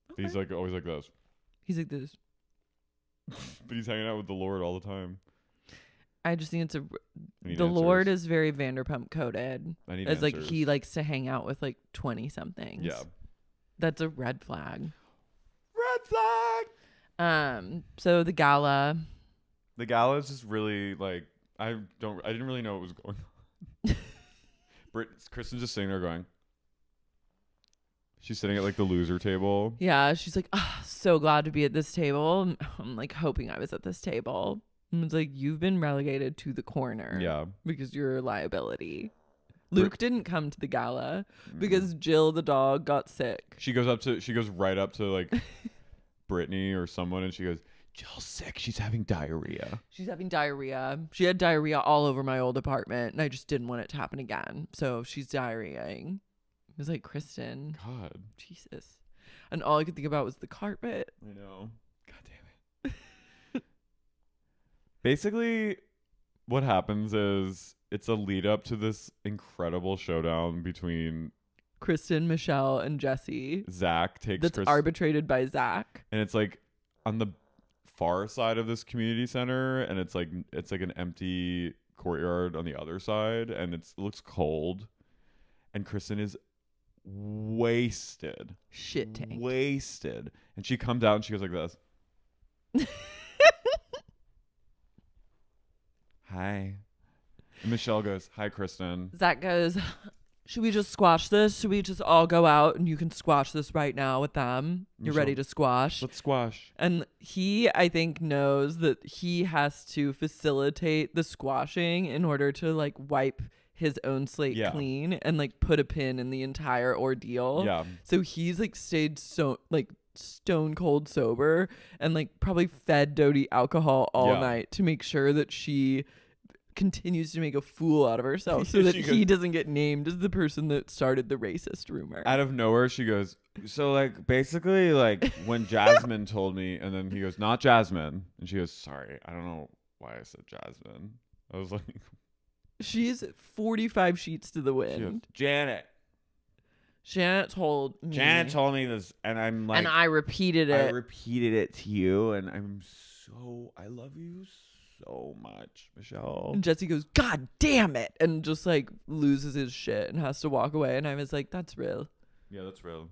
But he's like always like this. He's like this. But he's hanging out with the Lord all the time. I just think I need the Lord answers. is very Vanderpump coded. I need It's like answers. he likes to hang out with like 20 somethings. Yeah. That's a red flag. Red flag. So the gala. The gala is just really like I didn't really know what was going on. Kristen's just sitting there going. She's sitting at like the loser table. Yeah, she's like, so glad to be at this table. I'm like hoping I was at this table. And it's like, you've been relegated to the corner. Yeah. Because you're a liability. Luke didn't come to the gala because Jill the dog got sick. She goes right up to like Brittany or someone and she goes, Jill's sick. She's having diarrhea. She's having diarrhea. She had diarrhea all over my old apartment and I just didn't want it to happen again. So she's diarrheaing. It was like, Kristen. God. Jesus. And all I could think about was the carpet. I know. God damn it. Basically, what happens is it's a lead up to this incredible showdown between Kristen, Michelle, and Jesse. Zack takes That's arbitrated by Zack. and it's like on the far side of this community center, and it's like an empty courtyard on the other side, and it looks cold, and Kristen is wasted, and she comes out and she goes like this. Hi. And Michelle goes, hi, Kristen. Zack goes, should we just squash this? Should we just all go out and you can squash this right now with them? You're Michelle, ready to squash. Let's squash. And he, I think, knows that he has to facilitate the squashing in order to like wipe his own slate clean and like put a pin in the entire ordeal. Yeah. So he's like stayed so like stone cold sober and like probably fed Doute alcohol all night to make sure that she continues to make a fool out of herself so that he doesn't get named as the person that started the racist rumor. Out of nowhere, she goes, so like basically like when Jasmine told me, and then he goes, not Jasmine. And she goes, sorry, I don't know why I said Jasmine. I was like, she's 45 sheets to the she goes, wind. Janet told me this, and I'm like, and I repeated it. I repeated it to you, and I love you so much, Michelle. And Jesse goes, God damn it, and just like loses his shit and has to walk away. And I was like, that's real. Yeah, that's real.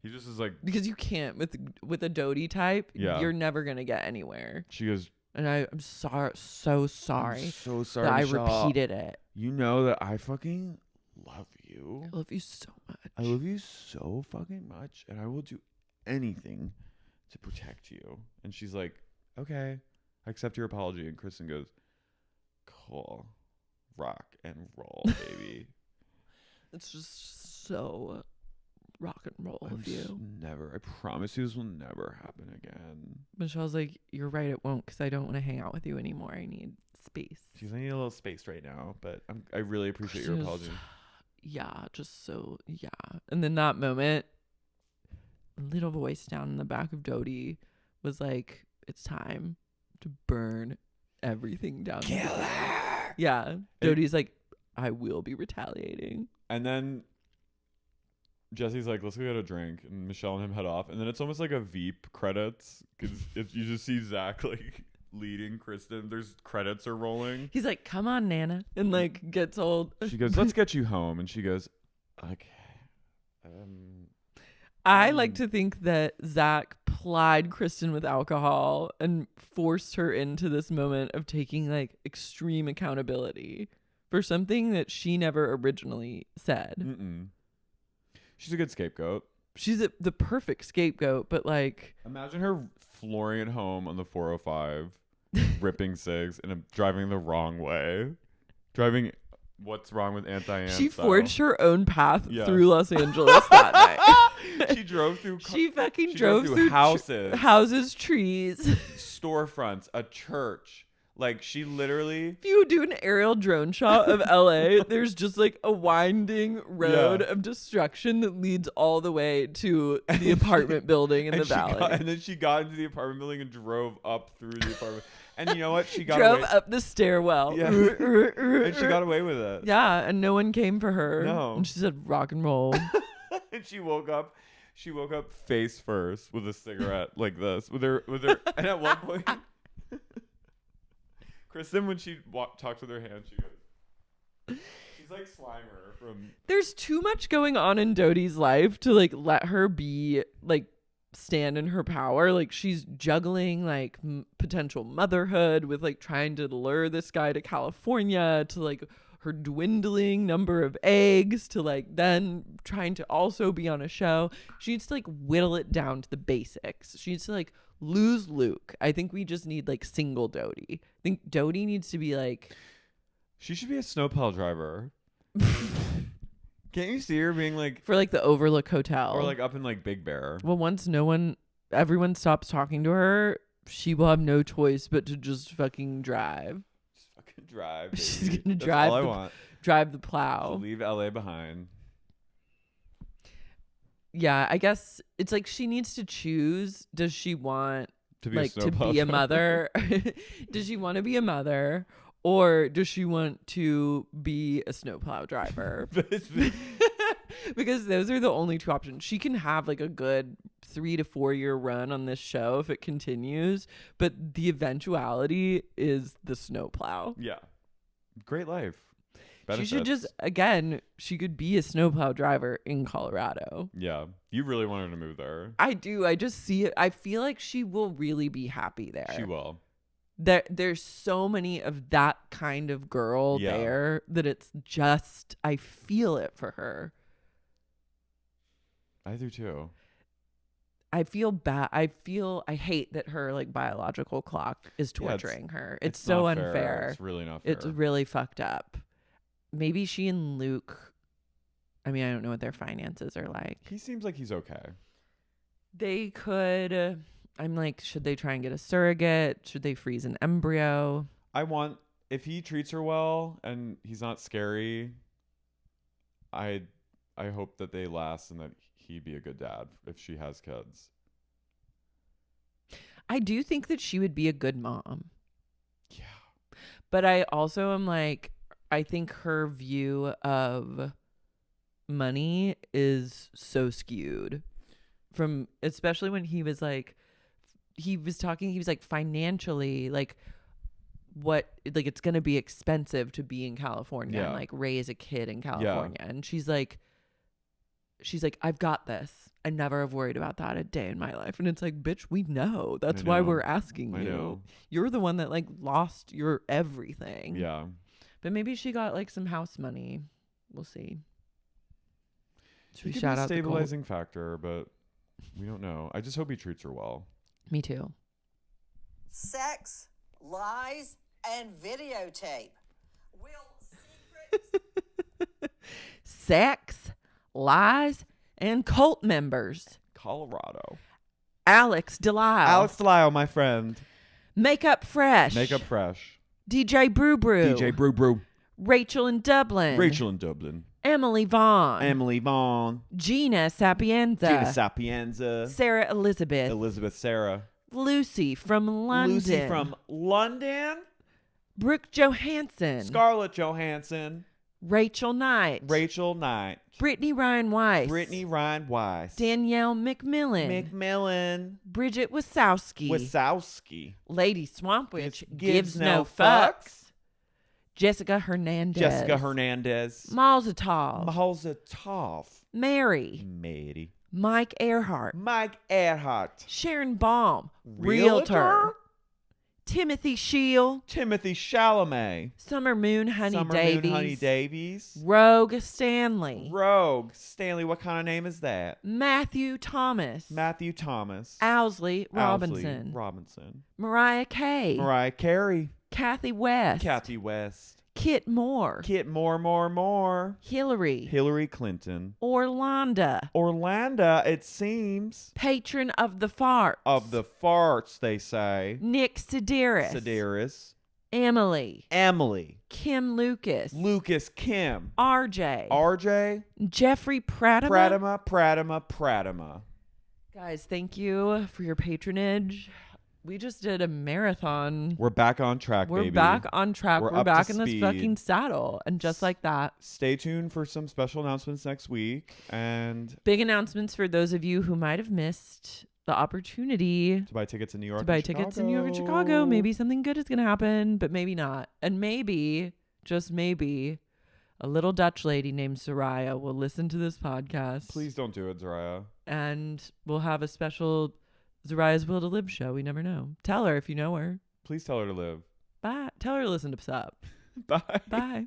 He just is like, because you can't with a Doute type. Yeah. You're never gonna get anywhere. She goes, and I'm sorry, so sorry. I'm so sorry that Michelle. I repeated it. You know that I fucking love you. I love you so much. I love you so fucking much, and I will do anything to protect you. And she's like, okay, I accept your apology. And Kristen goes, cool, rock and roll, baby. It's just so rock and roll of you. Never. I promise you this will never happen again. Michelle's like, you're right, it won't, because I don't want to hang out with you anymore. I need space. She's like, I need a little space right now, but I really appreciate your apology. Yeah, just so, yeah. And then that moment, a little voice down in the back of Doute was like, it's time to burn everything down. Kill her! Yeah. Doute's like, I will be retaliating. And then Jesse's like, let's go get a drink. And Michelle and him head off. And then it's almost like a Veep credits. Because you just see Zack like leading Kristen. There's credits are rolling. He's like, come on, Nana. And like gets old. She goes, let's get you home. And she goes, okay. I like to think that Zack plied Kristen with alcohol and forced her into this moment of taking like extreme accountability for something that she never originally said. Mm-mm. She's a good scapegoat. She's the perfect scapegoat, but like... Imagine her flooring it home on the 405, ripping cigs, and driving the wrong way. Driving what's wrong with Anti-Ann She style. forged her own path through Los Angeles that night. She drove through... She drove through houses. Houses, trees. Storefronts, a church. Like, she literally... If you do an aerial drone shot of LA, there's just like a winding road of destruction that leads all the way to the apartment building in the valley. And then she got into the apartment building and drove up through the apartment. And you know what? She got drove away. up the stairwell. Yeah. And she got away with it. Yeah, and no one came for her. No. And she said rock and roll. And she woke up face first with a cigarette like this. With her and at one point Kristen, when she talks with her hand, she goes, she's like Slimer from... There's too much going on in Doute's life to like let her be like stand in her power. Like she's juggling like potential motherhood with like trying to lure this guy to California, to like her dwindling number of eggs, to like then trying to also be on a show. She needs to like whittle it down to the basics. She needs to like lose Luke. I think we just need like single Doute. I think Doute needs to be like... She should be a snowplow driver. Can't you see her being like... For like the Overlook Hotel. Or like up in like Big Bear. Well, once everyone stops talking to her, she will have no choice but to just fucking drive. Just fucking drive. Baby. She's gonna That's drive. all I want. Drive the plow. She'll leave LA behind. Yeah, I guess it's like she needs to choose. Does she want to be a mother? Does she want to be a mother, or does she want to be a snowplow driver? Because those are the only two options. She can have like a good 3 to 4 year run on this show if it continues, but the eventuality is the snowplow. Yeah, great life. Benefits. She should just, again, she could be a snowplow driver in Colorado. Yeah. You really want her to move there. I do. I just see it. I feel like she will really be happy there. She will. There's so many of that kind of girl there that it's just, I feel it for her. I do too. I feel bad. I hate that her like biological clock is torturing her. It's so unfair. Fair. It's really not fair. It's really fucked up. Maybe she and Luke, I mean, I don't know what their finances are like. He seems like he's okay. They could, I'm like, should they try and get a surrogate? Should they freeze an embryo? If he treats her well and he's not scary, I hope that they last and that he'd be a good dad if she has kids. I do think that she would be a good mom. Yeah. But I also am like, I think her view of money is so skewed from, especially when he was like financially, like what, like it's going to be expensive to be in California and like raise a kid in California. Yeah. And she's like, I've got this. I never have worried about that a day in my life. And it's like, bitch, we know. That's why we're asking you. Know. You're the one that like lost your everything. Yeah. But maybe she got like some house money. We'll see. Should we shout out a stabilizing factor, but we don't know. I just hope he treats her well. Me too. Sex, lies, and videotape. Will secrets? Sex, lies, and cult members. Colorado. Alex Delisle, my friend. Makeup Fresh. DJ Brew. Rachel in Dublin. Emily Vaughn. Gina Sapienza. Sarah Elizabeth. Lucy from London. Brooke Johansson. Scarlett Johansson. Rachel Knight. Brittany Ryan Weiss. Danielle McMillan. Bridget Wasowski. Lady Swampwitch gives no fucks. Jessica Hernandez. Malzatov. Mary. Mike Earhart. Sharon Baum. Realtor. Timothy Chalamet. Summer Moon Honey Davies. Rogue Stanley. What kind of name is that? Matthew Thomas. Owsley Robinson. Mariah Carey. Kathy West. Kit Moore. Hillary Clinton. Orlando, it seems. Patron of the farts. They say. Nick Sedaris. Emily. Kim Lucas. Kim. RJ. Jeffrey Pratama. Guys, thank you for your patronage. We just did a marathon. We're back on track, baby. We're back on track. We're back in speed. this fucking saddle. And just like that. Stay tuned for some special announcements next week. And big announcements for those of you who might have missed the opportunity to buy tickets in New York. And Chicago. Maybe something good is going to happen, but maybe not. And maybe, just maybe, a little Dutch lady named Soraya will listen to this podcast. Please don't do it, Soraya. And we'll have a special Zoraya's Will to Live show. We never know. Tell her if you know her. Please tell her to live. Bye. Tell her to listen to Sup. Bye. Bye.